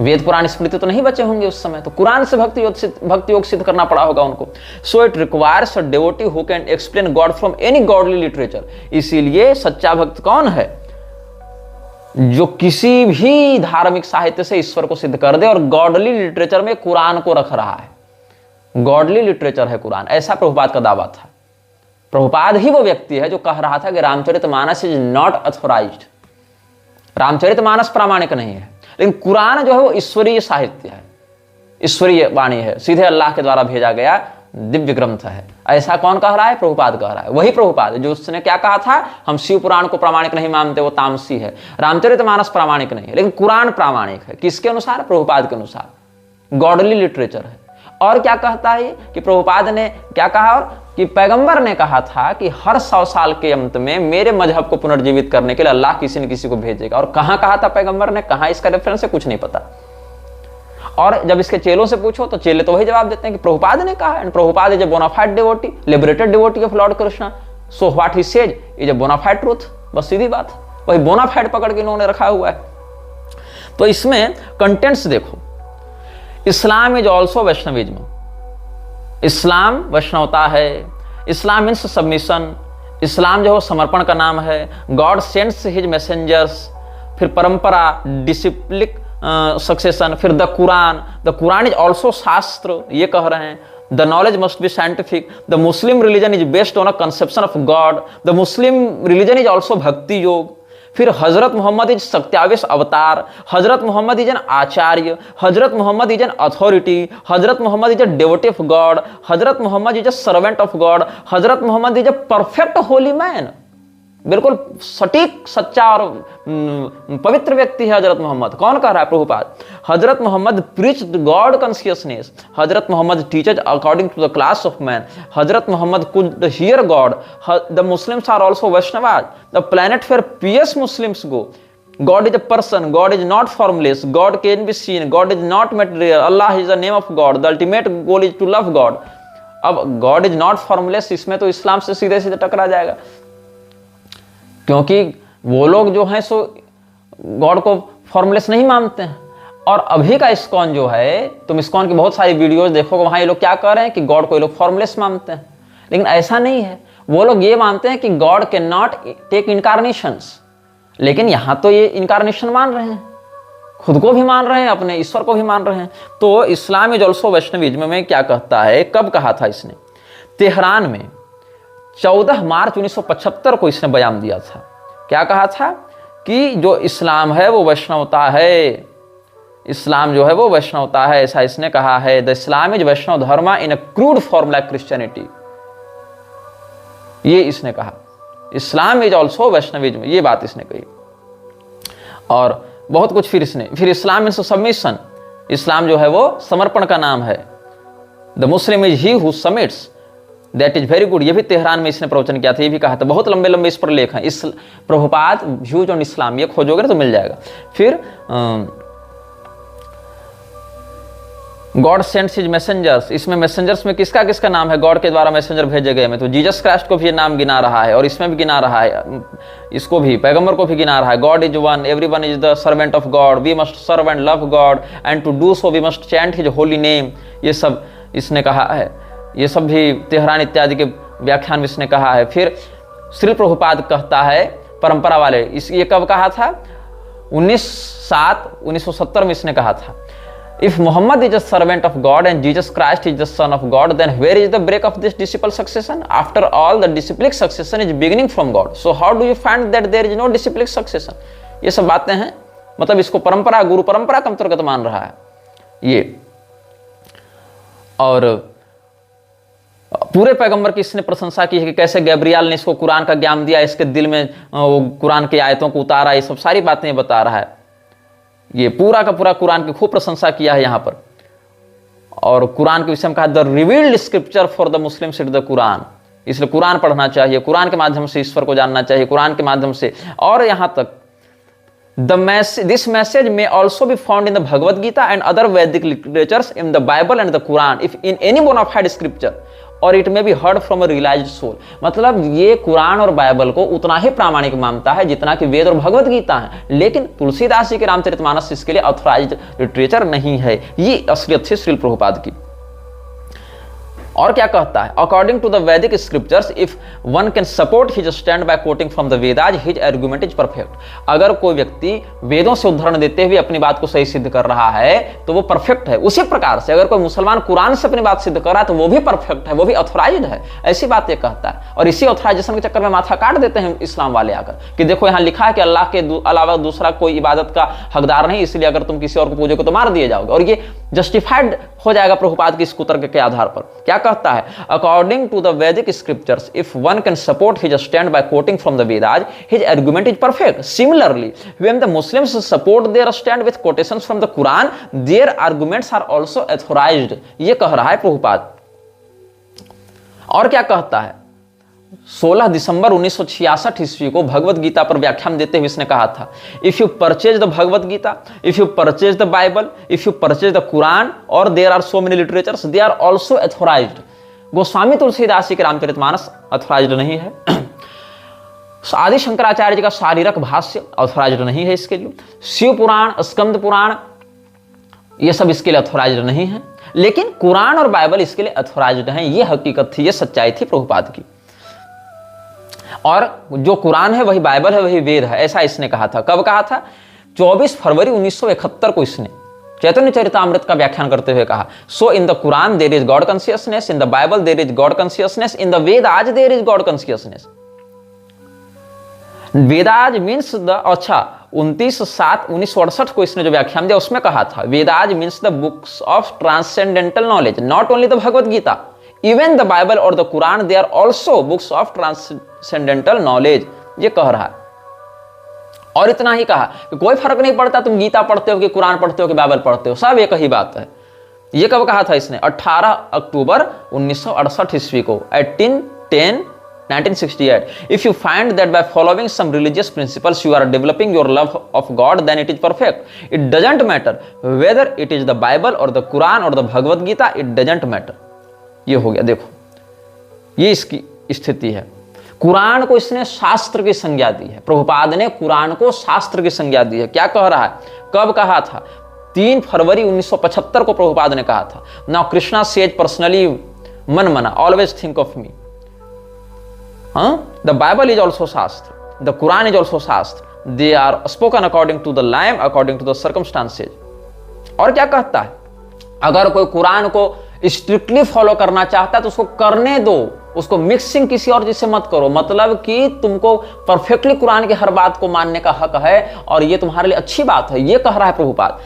वेद पुराण स्मृति तो नहीं बचे होंगे उस समय, तो कुरान से भक्ति योग सिद्ध करना पड़ा होगा उनको. So it requires a devotee who can explain God from any godly literature. इसीलिए सच्चा भक्त कौन है? जो किसी भी धार्मिक साहित्य से ईश्वर को सिद्ध कर दे. और गॉडली लिटरेचर में कुरान को रख रहा है. गॉडली लिटरेचर है कुरान, ऐसा प्रभुपाद का दावा था. प्रभुपाद ही वो व्यक्ति है जो कह रहा था कि Ramcharitmanas is not authorised. Ramcharitmanas प्रामाणिक नहीं है, लेकिन कुरान जो है वो ईश्वरीय साहित्य है, ईश्वरीय वाणी है, सीधे अल्लाह के द्वारा भेजा गया दिव्य ग्रंथ है। ऐसा कौन कह रहा है? प्रभुपाद कह रहा है। वही प्रभुपाद जो उसने क्या कहा था, हम शिव पुराण को प्रामाणिक नहीं मानते, वो तामसी है। रामचरितमानस प्रामाणिक नहीं है, लेकिन कुरान प्रामाणिक है। किसके अनुसार? प्रभुपाद के अनुसार। गॉडली लिटरेचर है। और क्या कहता है कि प्रभुपाद ने क्या कहा, और कि पैगंबर ने कहा था कि हर 100 साल के अंत में मेरे मजहब को पुनर्जीवित करने के लिए अल्लाह किसी न किसी को भेजेगा। और कहां कहा था पैगंबर ने, कहां इसका रेफरेंस है, कुछ नहीं पता। और जब इसके चेलों से पूछो तो चेले तो वही जवाब देते हैं कि प्रभुपाद ने कहा। And Prabhupada is a bona fide devotee, liberated devotee of lord Krishna, so what he says is a bona fide truth. बस सीधी बात, वही बोनाफाइड पकड़ के इन्होंने रखा हुआ है। तो इसमें कंटेंट्स देखो, इस्लाम इज ऑल्सो वैष्णविज्म। इस्लाम वैष्णवता है। इस्लाम मीन्स सबमिशन। इस्लाम जो है समर्पण का नाम है। गॉड सेंड्स हिज मैसेंजर्स, फिर परंपरा, डिसिप्लिक सक्सेशन, फिर द कुरान इज ऑल्सो शास्त्र, ये कह रहे हैं। The knowledge must be scientific. The Muslim religion is based on a conception of God. The Muslim religion is also bhakti योग। फिर हजरत मोहम्मद इज सत्यावेश अवतार। हजरत Mohammed is an Acharya. Hazrat Mohammed is an authority. Hazrat Mohammed is a devotee of God. Hazrat Mohammed is a servant of God. Hazrat Mohammed is a perfect holy man. बिल्कुल सटीक, सच्चा और पवित्र व्यक्ति है हजरत मोहम्मद। कौन कह रहा है? प्रभुपाद। हजरत Mohammad preached God consciousness. Hazrat Mohammed teaches according to the class of man. Hazrat Mohammed could hear God. The Muslims are also Vaishnavas. The planet fair pious Muslims go. God is a person, God is not formless, God can be seen, God is not material, Allah is the name of God, the ultimate goal is to love God। अब God is not formless, इसमें तो इस्लाम से सीधे सीधे टकरा जाएगा, क्योंकि वो लोग जो हैं सो गॉड को फॉर्मलेस नहीं मानते हैं। और अभी का इस्कॉन जो है, तुम इस्कॉन की बहुत सारी वीडियोस देखोगे, वहां ये लोग क्या कह रहे हैं कि गॉड को ये लोग फॉर्मलेस मानते हैं, लेकिन ऐसा नहीं है। वो लोग ये मानते हैं कि God can not take incarnations, लेकिन यहां तो ये इनकारनेशन मान रहे हैं, खुद को भी मान रहे हैं, अपने ईश्वर को भी मान रहे हैं। तो इस्लाम इज ऑल्सो वैष्णविज्म में क्या कहता है, कब कहा था इसने? तेहरान में 14 मार्च 1975 को इसने बयान दिया था। क्या कहा था? कि जो इस्लाम है वो वैष्णवता है, इस्लाम जो है वो वैष्णवता है, ऐसा इसने कहा है। The Islam is Vaishnava dharma in a crude form like Christianity, ये इसने कहा। इस्लाम इज ऑल्सो वैष्णविज्म, ये बात इसने कही। और बहुत कुछ फिर इस्लाम मीन्स सबमिशन, इस्लाम जो है वो समर्पण का नाम है। The Muslim is he who submits, that is very good, ये भी तेहरान में इसने प्रवचन किया था, ये भी कहा था। बहुत लंबे लंबे इस पर लेख हैं, इस प्रभुपाद व्यूज ऑन इस्लाम, ये खोजोगे ना तो मिल जाएगा। फिर गॉड सेंड्स हिज मैसेंजर्स, इसमें मैसेंजर्स में किसका किसका नाम है? गॉड के द्वारा मैसेंजर भेजे गए में तो जीसस क्राइस्ट को भी ये नाम गिना रहा है, और इसमें भी गिना रहा है, इसको भी पैगंबर को भी गिना रहा है। God is one, everyone is the servant of God, we must serve and love God, and to do so we must chant his holy name, ये सब इसने कहा है। ये सब भी तेहरान इत्यादि के व्याख्यान में इसने कहा है। फिर श्री प्रभुपाद कहता है परंपरा वाले, ये कब कहा था? 1970 में इसने कहा था, if Muhammad is a servant of God and Jesus Christ is the son of God, then where is the break of this disciple succession? After all the disciplic succession is beginning from God, so how do you find that there is no disciplic succession? ये सब बातें हैं, मतलब इसको परंपरा, गुरु परंपरा के अंतर्गत मान रहा है ये। और पूरे पैगंबर की इसने प्रशंसा की है कि कैसे गैब्रियल ने इसको कुरान का ज्ञान दिया, इसके दिल में वो कुरान की आयतों को उतारा, ये सब सारी बातें बता रहा है। ये पूरा का पूरा कुरान की खूब प्रशंसा किया है यहाँ पर। और कुरान के विषय में कहा the revealed scripture for the Muslims is the Quran, इसलिए कुरान पढ़ना चाहिए, कुरान के माध्यम से ईश्वर को जानना चाहिए, कुरान के माध्यम से। और यहाँ तक this message may also be found in the Bhagavad Gita and other Vedic literatures, in the Bible and the Quran, if in any bona fide scripture, or it may be heard from a realized soul। मतलब ये कुरान और बाइबल को उतना ही प्रामाणिक मानता है जितना कि वेद और भगवत गीता है, लेकिन तुलसीदास जी के रामचरितमानस इसके लिए ऑथराइज्ड लिटरेचर नहीं है। ये असलियत थी श्रील प्रभुपाद की। और क्या कहता है? अकॉर्डिंग टू द वैदिक scriptures, if one can support his stand by quoting from the Vedas, his argument is perfect. अगर कोई व्यक्ति वेदों से उदाहरण देते हुए अपनी बात को सही सिद्ध कर रहा है तो वो परफेक्ट है। उसी प्रकार से अगर कोई मुसलमान कुरान से अपनी बात सिद्ध कर रहा है तो वो भी परफेक्ट है, वो भी ऑथराइज्ड है। ऐसी बात ये कहता है। और इसी ऑथराइजेशन के चक्कर में माथा काट देते हैं इस्लाम वाले आकर कि देखो यहाँ लिखा है कि अल्लाह के अलावा दूसरा कोई इबादत का हकदार नहीं, इसलिए अगर तुम किसी और को पूजोगे तो मार दिए जाओगे। और ये जस्टिफाइड हो जाएगा प्रभुपाद की इस कुतर्क के आधार पर। क्या कहता है, अकॉर्डिंग टू द वैदिक scriptures if one can support his stand by quoting from the Vedas his argument is perfect. Similarly when the Muslims support their stand with quotations from the Quran their arguments are also authorised. ये कह रहा है प्रभुपाद। और क्या कहता है, 16 दिसंबर 1966 ईस्वी को भगवत गीता पर व्याख्यान देते हुए इसने कहा था, if you purchase the Bhagavad Gita, if you purchase the Bible, if you purchase the Quran और there are so many literatures they are also authorised. Goswami Tulsidas ji के रामचरितमानस ऑथराइज्ड नहीं है। आदि शंकराचार्य जी का शारीरक भाष्य ऑथराइज्ड नहीं है इसके लिए। शिव पुराण, स्कंद पुराण, ये सब इसके लिए ऑथराइज्ड नहीं है, लेकिन कुरान और बाइबल इसके लिए ऑथराइज्ड हैं। ये हकीकत थी, ये सच्चाई थी प्रभुपाद की। और जो कुरान है वही बाइबल है, वही वेद है, ऐसा इसने कहा था। कब कहा था? 24 फरवरी 1971 को इसने चैतन्य चरितामृत का व्याख्यान करते हुए कहा, so in the Quran there is God consciousness, in the Bible there is God consciousness, in the Vedas there is God consciousness. Vedas means the, अच्छा 29/7/1968 को इसने जो व्याख्यान दिया उसमें कहा था, Vedas means the books of transcendental knowledge, not only the Bhagavad Gita, even the Bible और the Quran they are also books of transcendental knowledge. ये कह रहा है। और इतना ही कहा कि कोई फर्क नहीं पड़ता तुम गीता पढ़ते हो कि कुरान पढ़ते हो कि बाइबल पढ़ते हो, सब एक ही बात है। ये कब कहा था इसने? 18 अक्टूबर 1968 ईस्वी को, 1968। If you find that by following some religious principles you are developing your love of God, then it is perfect. It doesn't matter whether it is the Bible or the Quran or the Bhagavad Gita. It doesn't matter. ये हो गया, देखो ये इसकी स्थिति है। कुरान को इसने शास्त्र की संज्ञा दी है। प्रभुपाद ने कुरान को शास्त्र की संज्ञा दी है। क्या कह रहा है? कब कहा था? 3 फरवरी 1975 को प्रभुपाद ने कहा था, नाउ कृष्णा सेज पर्सनली मन मना always think of me. The Bible is also Shastra. The Quran is also Shastra. They are spoken according to the lamb, according to the circumstances. और क्या कहता है? अगर कोई कुरान को स्ट्रिक्टली फॉलो करना चाहता है तो उसको करने दो, उसको मिक्सिंग किसी और चीज से मत करो। मतलब कि तुमको परफेक्टली कुरान की हर बात को मानने का हक है और ये तुम्हारे लिए अच्छी बात है। ये कह रहा है Prabhupada.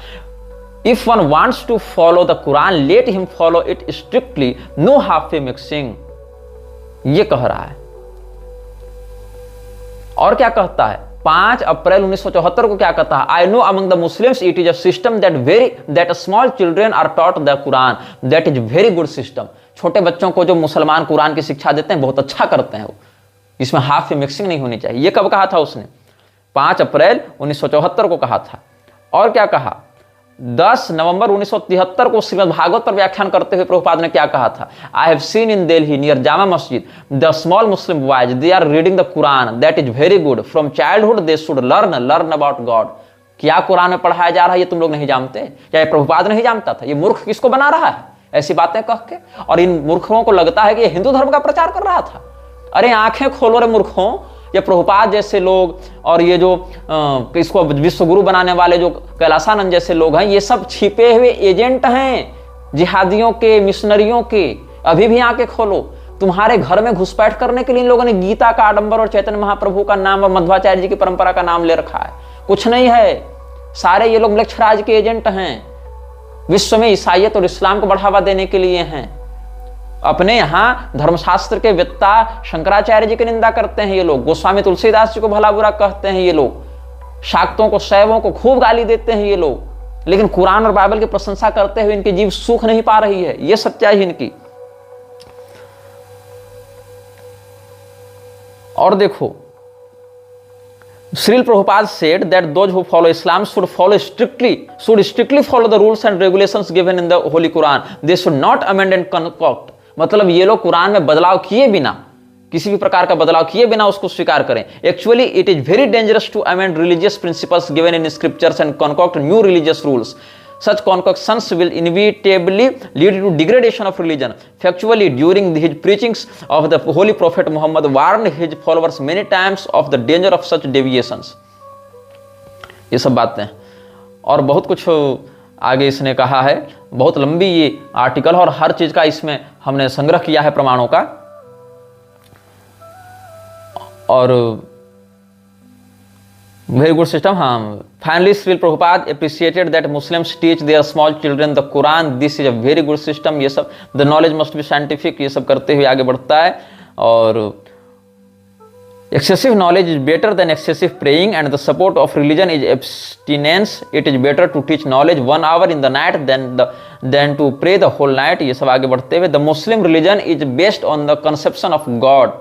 If one wants to follow the Quran, let him follow it strictly, no halfway mixing. ये कह रहा है। और क्या कहता है? 5 अप्रैल 1974 को क्या कहता है? I know among the Muslims it is a system that small children are taught the Quran, that is very good system. छोटे बच्चों को जो मुसलमान कुरान की शिक्षा देते हैं बहुत अच्छा करते हैं वो, इसमें हाफ में मिक्सिंग नहीं होनी चाहिए। ये कब कहा था उसने? 5 अप्रैल 1974 को कहा था। और क्या कहा? 10 नवंबर 1973 को श्रीमद् भागवत पर व्याख्यान करते हुए प्रभुपाद ने क्या कहा था? I have seen in Delhi near Jama Masjid the small Muslim boys, they are reading the Quran, that is very good, from childhood they should learn about God. क्या कुरान में पढ़ाया जा रहा है ये तुम लोग नहीं जानते? क्या ये प्रभुपाद नहीं जानता था? ये मूर्ख किसको बना रहा है ऐसी बातें कह के? और इन मूर्खों को लगता है कि ये हिंदू धर्म का प्रचार कर रहा था। अरे आंखें खोलो रे मूर्खों, ये प्रभुपाद जैसे लोग और ये जो इसको विश्वगुरु बनाने वाले जो कैलासानंद जैसे लोग हैं, ये सब छिपे हुए एजेंट हैं जिहादियों के, मिशनरियों के। अभी भी आंखें खोलो, तुम्हारे घर में घुसपैठ करने के लिए इन लोगों ने गीता का आडंबर और चैतन्य महाप्रभु का नाम और मध्वाचार्य जी की परंपरा का नाम ले रखा है। कुछ नहीं है, सारे ये लोग म्लेच्छराज के एजेंट हैं, विश्व में ईसाइयत और इस्लाम को बढ़ावा देने के लिए हैं। अपने यहाँ धर्मशास्त्र के वेत्ता शंकराचार्य जी की निंदा करते हैं ये लोग, गोस्वामी तुलसीदास जी को भला बुरा कहते हैं ये लोग, शाक्तों को, शैवों को खूब गाली देते हैं ये लोग, लेकिन कुरान और बाइबल की प्रशंसा करते हुए इनकी जीव सुख नहीं पा रही है। ये सच्चाई है इनकी। और देखो, Srila Prabhupada said that those who follow Islam should strictly follow the rules and regulations given in the Holy Quran. They should not amend and concoct. मतलब ये लोग कुरान में बदलाव किए बिना, किसी भी प्रकार का बदलाव किए बिना उसको स्वीकार करें। Actually it is very dangerous to amend religious principles given in scriptures and concoct new religious rules. Such concoctions will inevitably lead to degradation of religion. Factually, during his preachings of the Holy Prophet Muhammad warned his followers many times of the danger of such deviations. ये सब बातें और बहुत कुछ आगे इसने कहा है। बहुत लंबी ये आर्टिकल और हर चीज का इसमें हमने संग्रह किया है प्रमाणों का। और Very good system. हाँ. Finally, Srila Prabhupada appreciated that Muslims teach their small children the Quran. This is a very good system. ये सब the knowledge must be scientific. ये सब करते हुए आगे बढ़ता है. और excessive knowledge is better than excessive praying, and the support of religion is abstinence. It is better to teach knowledge 1 hour in the night than to pray the whole night. ये सब आगे बढ़ते हुए the Muslim religion is based on the conception of God.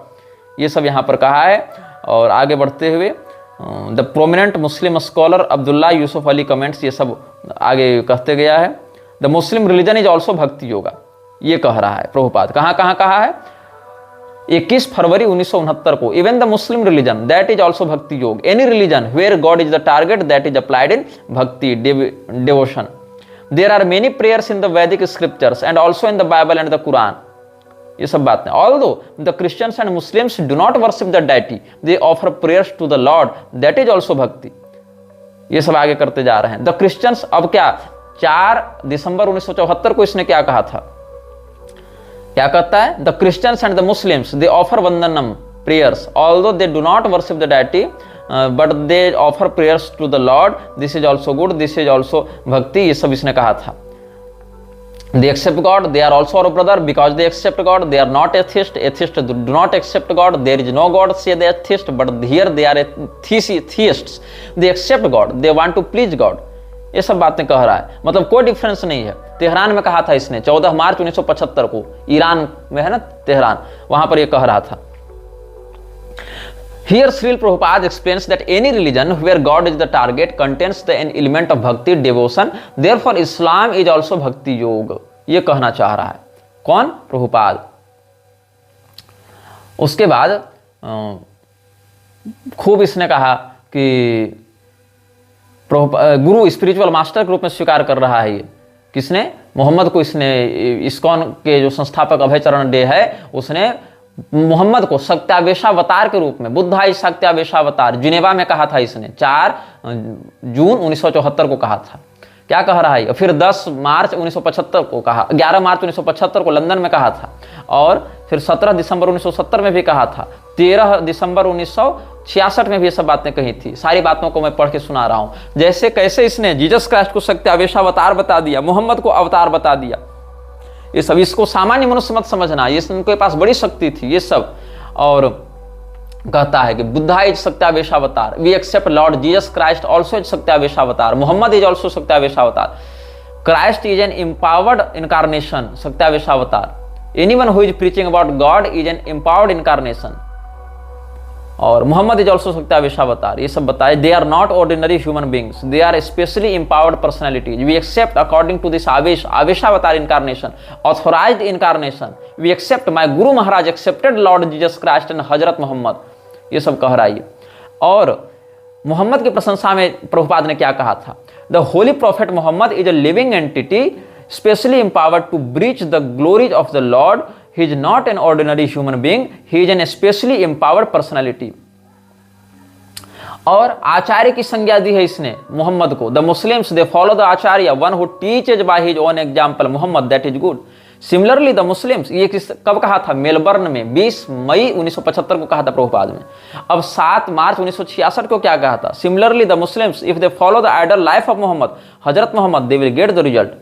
ये सब यहाँ पर कहा है. और आगे बढ़ते हुए the prominent Muslim scholar Abdullah Yusuf Ali comments ये सब आगे कहते गया है. The Muslim religion is also भक्ति योगा. ये कह रहा है प्रभुपाद. कहाँ कहा है? 21 फरवरी 1969 को. Even the Muslim religion that is also bhakti yoga. Any religion where God is the target that is applied in bhakti devotion. There are many prayers in the वैदिक scriptures and also in the Bible and the Quran. ये सब बातें. Although the Christians and Muslims do not worship the deity, they offer prayers to the lord, that is also bhakti. ये सब आगे करते जा रहे हैं. द क्रिश्चियंस अब क्या 4 दिसंबर 1974 को इसने क्या कहा था? क्या कहता है? The Christians and the Muslims they offer vandanam prayers although they do not worship the deity but they offer prayers to the lord. This is also good, this is also bhakti. ये सब इसने कहा था. They accept God, they are also our brother because they accept God. They are not atheists. Atheists do not accept God. There is no God, say they are atheists, but here they are theists. They accept God. They want to please God. ये सब बातें कह रहा है. मतलब कोई डिफरेंस नहीं है. तेहरान में कहा था इसने 14 मार्च 1975 को. ईरान में है ना तेहरान, वहां पर ये कह रहा था. Here Srila Prabhupada explains that any religion where God is the target contains an element of bhakti, devotion. Therefore Islam is also bhakti yoga. ये कहना चाह रहा है. कौन? प्रभुपाद. उसके बाद खूब इसने कहा कि गुरु स्पिरिचुअल मास्टर के रूप में स्वीकार कर रहा है. ये किसने? मोहम्मद को. इसने इस्कॉन के जो संस्थापक अभय चरण डे है उसने मोहम्मद को सत्यावेशावतार के रूप में, बुद्धा इज सत्यावेशावतार, जिनेवा में कहा था इसने. 4 जून 1974 को कहा था. क्या कह रहा है? फिर 10 मार्च 1975 को कहा, 11 मार्च 1975 को लंदन में कहा था. और फिर 17 दिसंबर 1970 में भी कहा था. 13 दिसंबर 1966 में भी ये सब बातें कही थी. सारी बातों को मैं पढ़ के सुना रहा हूं. जैसे कैसे इसने जीसस क्राइस्ट को सत्यावेशावतार बता दिया, मोहम्मद को अवतार बता दिया. ये सब, इसको सामान्य मनुष्य मत समझना, ये उनके पास बड़ी शक्ति थी ये सब. और कहता है कि Buddha is satyaveshavatar. We accept lord Jesus Christ also is satyaveshavatar. Mohammed is also satyaveshavatar. Christ is an empowered incarnation, satyaveshavatar. Anyone who is preaching about God is an empowered incarnation. और मोहम्मद इज ऑल्सो सत्यावेशावतार. ये सब बताए. They are not ordinary human beings, they are specially empowered personalities. We accept according to this aveshavatar incarnation, authorized incarnation. We accept my guru Maharaj accepted Lord Jesus Christ and हजरत मोहम्मद. ये सब कह रहा है. और मोहम्मद की प्रशंसा में प्रभुपाद ने क्या कहा था? The holy prophet Muhammad is a living entity specially empowered to preach the glories of the lord. He is not an ordinary human being. He is an especially empowered personality. और आचार्य की संज्ञा दी है इसने मोहम्मद को. The Muslims they follow the Acharya, one who teaches by his own example. Mohammad, that is good. Similarly the Muslims, ये कब कहा था? मेलबर्न में 20 मई 1975 को कहा था प्रभुपाद में. अब 7 मार्च 1966 को क्या कहा था? Similarly the Muslims if they follow the ideal life of Muhammad, हजरत मोहम्मद, they will get the result.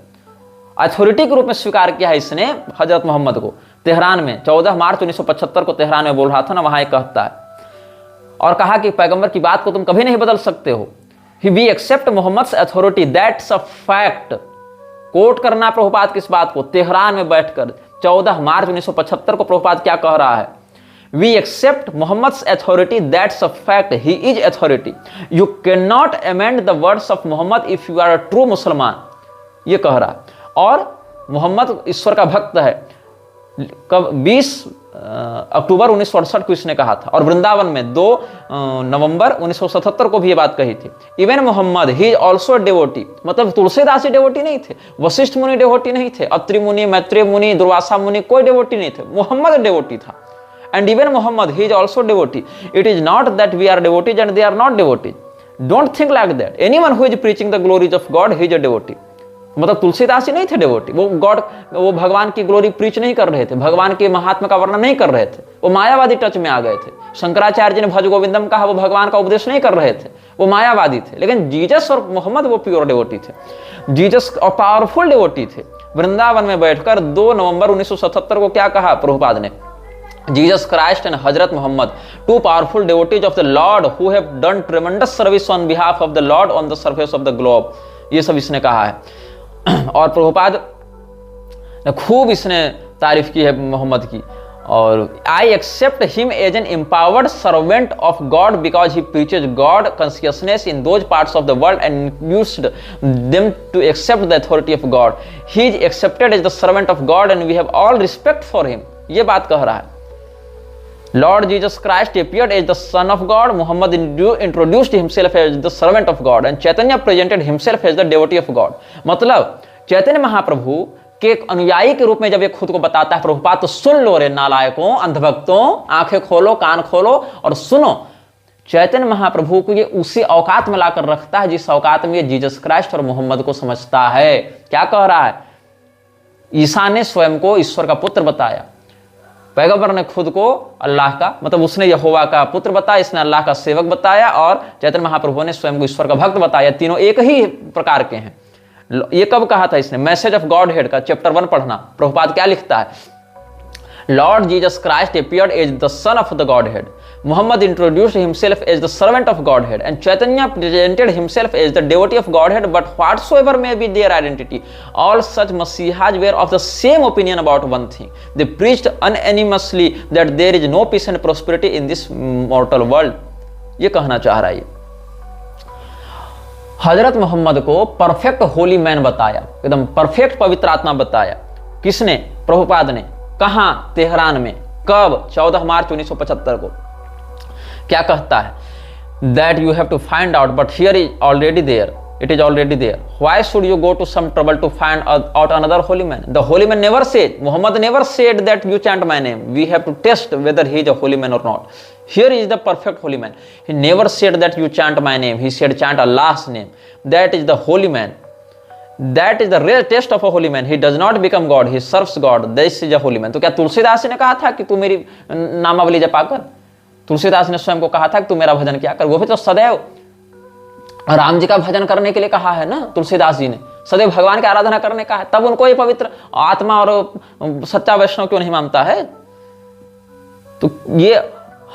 Authority के रूप में स्वीकार किया है इसने हजरत मोहम्मद को. तेहरान में 14 मार्च 1975 को तेहरान में बोल रहा था ना, वहां कहता है. और कहा कि पैगंबर की बात को तुम कभी नहीं बदल सकते हो. We accept Mohammed's authority, that's a fact. Quote करना प्रभुपाद किस बात को? तेहरान में बैठकर 14 मार्च 1975 को प्रभुपाद क्या कह रहा है? We accept Mohammed's authority, that's a fact. He is authority. You can not amend the words of Mohammed if you are a true मुसलमान. ये कह रहा है. और मोहम्मद ईश्वर का भक्त है. कब? 20 अक्टूबर 1968 को इसने कहा था. और वृंदावन में 2 नवंबर 1977 को भी ये बात कही थी. Even Mohammad he is also devotee. मतलब तुलसीदास डेवोटी नहीं थे, वशिष्ठ मुनि डेवोटी नहीं थे, अत्रि मुनि, मैत्रेय मुनि, दुर्वासा मुनि कोई डेवोटी नहीं थे. मोहम्मद डेवोटी था. And even Mohammad he is also devotee. It is not that we are devotees and they are not devotees. Don't think like that. Anyone who is preaching the glories of God he is a devotee. मतलब तुलसीदास ही नहीं थे डेवोटी. वो भगवान की ग्लोरी प्रीच नहीं कर रहे थे, भगवान के महात्मा का वर्णन नहीं कर रहे थे. वो मायावादी टच में आ गए थे. शंकराचार्य जी ने भज गोविंदम कहा, वो भगवान का उपदेश नहीं कर रहे थे, वो मायावादी थे। लेकिन जीसस और मोहम्मद वो प्योर डिवोटी थे। जीसस और पावरफुल डिवोटी थे। वृंदावन में बैठकर 2 नवंबर 1977 को क्या कहा प्रभुपाद ने? Jesus Christ and Hazrat Muhammad, two powerful devotees of the Lord who have done tremendous service on behalf of the Lord on the surface of the globe। ये सब इसने कहा है। और प्रभुपाद ने खूब इसने तारीफ की है मोहम्मद की। और I accept him as an empowered servant of God because he preaches God consciousness in those parts of the world and induced them to accept the authority of God। He is accepted as the servant of God and we have all respect for him। ये बात कह रहा है। Lord Jesus Christ appeared as the Son of God, Muhammad introduced himself as the servant of God and Chaitanya presented himself as the devotee of God। मतलब चैतन्य महाप्रभु के अनुयायी के रूप में जब ये खुद को बताता है प्रभुपाद, तो सुन लो रे नालायकों, अंधभक्तों, आंखें खोलो, कान खोलो और सुनो। चैतन्य महाप्रभु को ये उसी औकात में लाकर रखता है जिस औकात में ये जीसस क्राइस्ट और मोहम्मद को समझता है। क्या कह रहा है? ईसा ने स्वयं को ईश्वर का पुत्र बताया, पैगंबर ने खुद को अल्लाह का, मतलब उसने यहोवा का पुत्र बताया, इसने अल्लाह का सेवक बताया, और चैतन्य महाप्रभु ने स्वयं को ईश्वर का भक्त बताया। तीनों एक ही प्रकार के हैं। ये कब कहा था इसने? मैसेज ऑफ गॉड हेड का चैप्टर 1 पढ़ना। प्रभुपाद क्या लिखता है? Lord Jesus Christ appeared as the son of the Godhead, Muhammad introduced himself as the servant of Godhead and Chaitanya presented himself as the devotee of Godhead, but whatsoever may be their identity, all such Masihas were of the same opinion about one thing. They preached unanimously that there is no peace and prosperity in this mortal world। ये कहना चाह रहा है। हजरत मोहम्मद को परफेक्ट होली मैन बताया, एकदम परफेक्ट पवित्र आत्मा बताया। किसने? प्रभुपाद ने। कहां? तेहरान में। कब? 14 मार्च 1975 को। क्या कहता है? That you have to find out, but here is already there. It is already there. Why should you go to some trouble to find out another holy man? The holy man never said, Muhammad never said that you chant my name. We have to test whether he is a holy man or not. Here is the perfect holy man. He never said that you chant my name. He said chant Allah's name. That is the holy man. That is the real test of a holy man. He does not become God. He serves God. This is a holy man. तो क्या तुलसीदास ने कहा था कि तू मेरी नामावली जपा कर? तुलसीदास ने स्वयं को कहा था कि तू मेरा भजन क्या कर। वो भी तो सदैव राम जी का भजन करने के लिए कहा है ना तुलसीदास जी ने, सदैव भगवान की आराधना करने का है। तब उनको ये पवित्र आत्मा और सच्चा वैष्णव क्यों नहीं मानता है? तो ये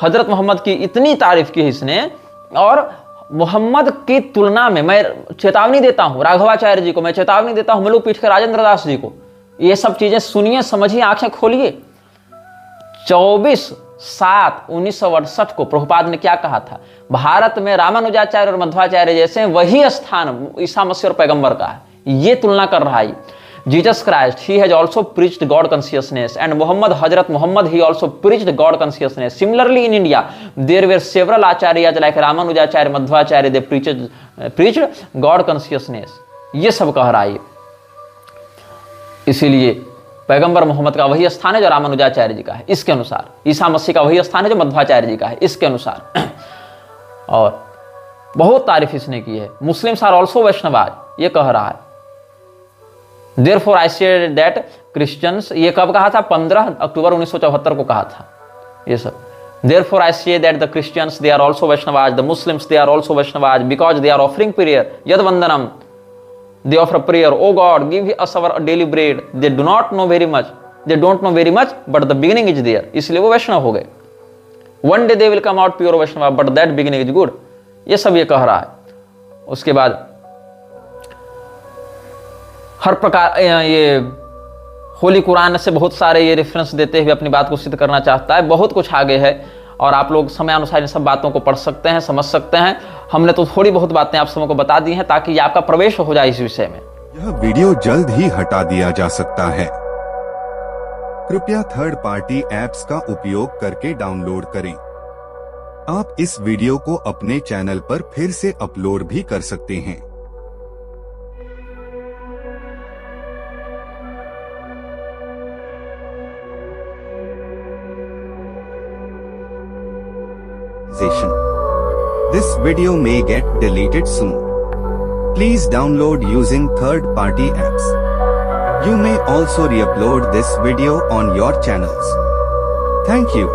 हजरत मोहम्मद की इतनी तारीफ की है इसने। और मोहम्मद की तुलना में मैं चेतावनी देता हूं, राघवाचार्य जी को मैं चेतावनी देता हूं, मलू पीठ के राजेंद्र दास जी को, ये सब चीजें सुनिए, समझिए, आंखें खोलिए। 24/7/1968 को प्रभुपाद ने क्या कहा था? भारत में रामानुजाचार्य और मध्वाचार्य जैसे वही स्थान ईसा मसीह और पैगंबर का है। ये तुलना कर रहा है। Jesus Christ, he has also preached God consciousness, and Muhammad, Hazrat Muhammad, he also preached God consciousness. Similarly, in India, there were several acharyas like Ramanujacharya, Madhvacharya, they preached God consciousness। ये सब कह रहा है। इसीलिए पैगंबर मोहम्मद का वही स्थान है जो रामानुजाचार्य जी का है, इसके अनुसार। ईसा मसीह का वही स्थान है जो मध्वाचार्य जी का है, इसके अनुसार। और बहुत तारीफ इसने की है। मुस्लिम्स आर ऑल्सो वैष्णवाज, ये कह रहा है। Therefore I said that Christians, ये कब कहा था? 15 अक्टूबर 1974 को कहा था ये सब। Therefore I say that the Christians they are also Vaishnavas, the Muslims they are also Vaishnavas because they are offering prayer, Yad Vandanam, they offer prayer, oh God give us our daily bread। They do not know very much, they don't know very much, but the beginning is there, इसलिए वो वैष्णव हो गए। One day they will come out pure Vaishnava, but that beginning is good। ये सब ये कह रहा है। उसके बाद हर प्रकार ये होली कुरान से बहुत सारे ये रेफरेंस देते हुए अपनी बात को सिद्ध करना चाहता है। बहुत कुछ आगे है और आप लोग समय अनुसार इन सब बातों को पढ़ सकते हैं, समझ सकते हैं। हमने तो थोड़ी बहुत बातें आप सबको बता दी हैं ताकि आपका प्रवेश हो जाए इस विषय में। यह वीडियो जल्द ही हटा दिया जा सकता है। कृपया थर्ड पार्टी ऐप्स का उपयोग करके डाउनलोड करें। आप इस वीडियो को अपने चैनल पर फिर से अपलोड भी कर सकते हैं। This video may get deleted soon. Please download using third-party apps. You may also re-upload this video on your channels. Thank you.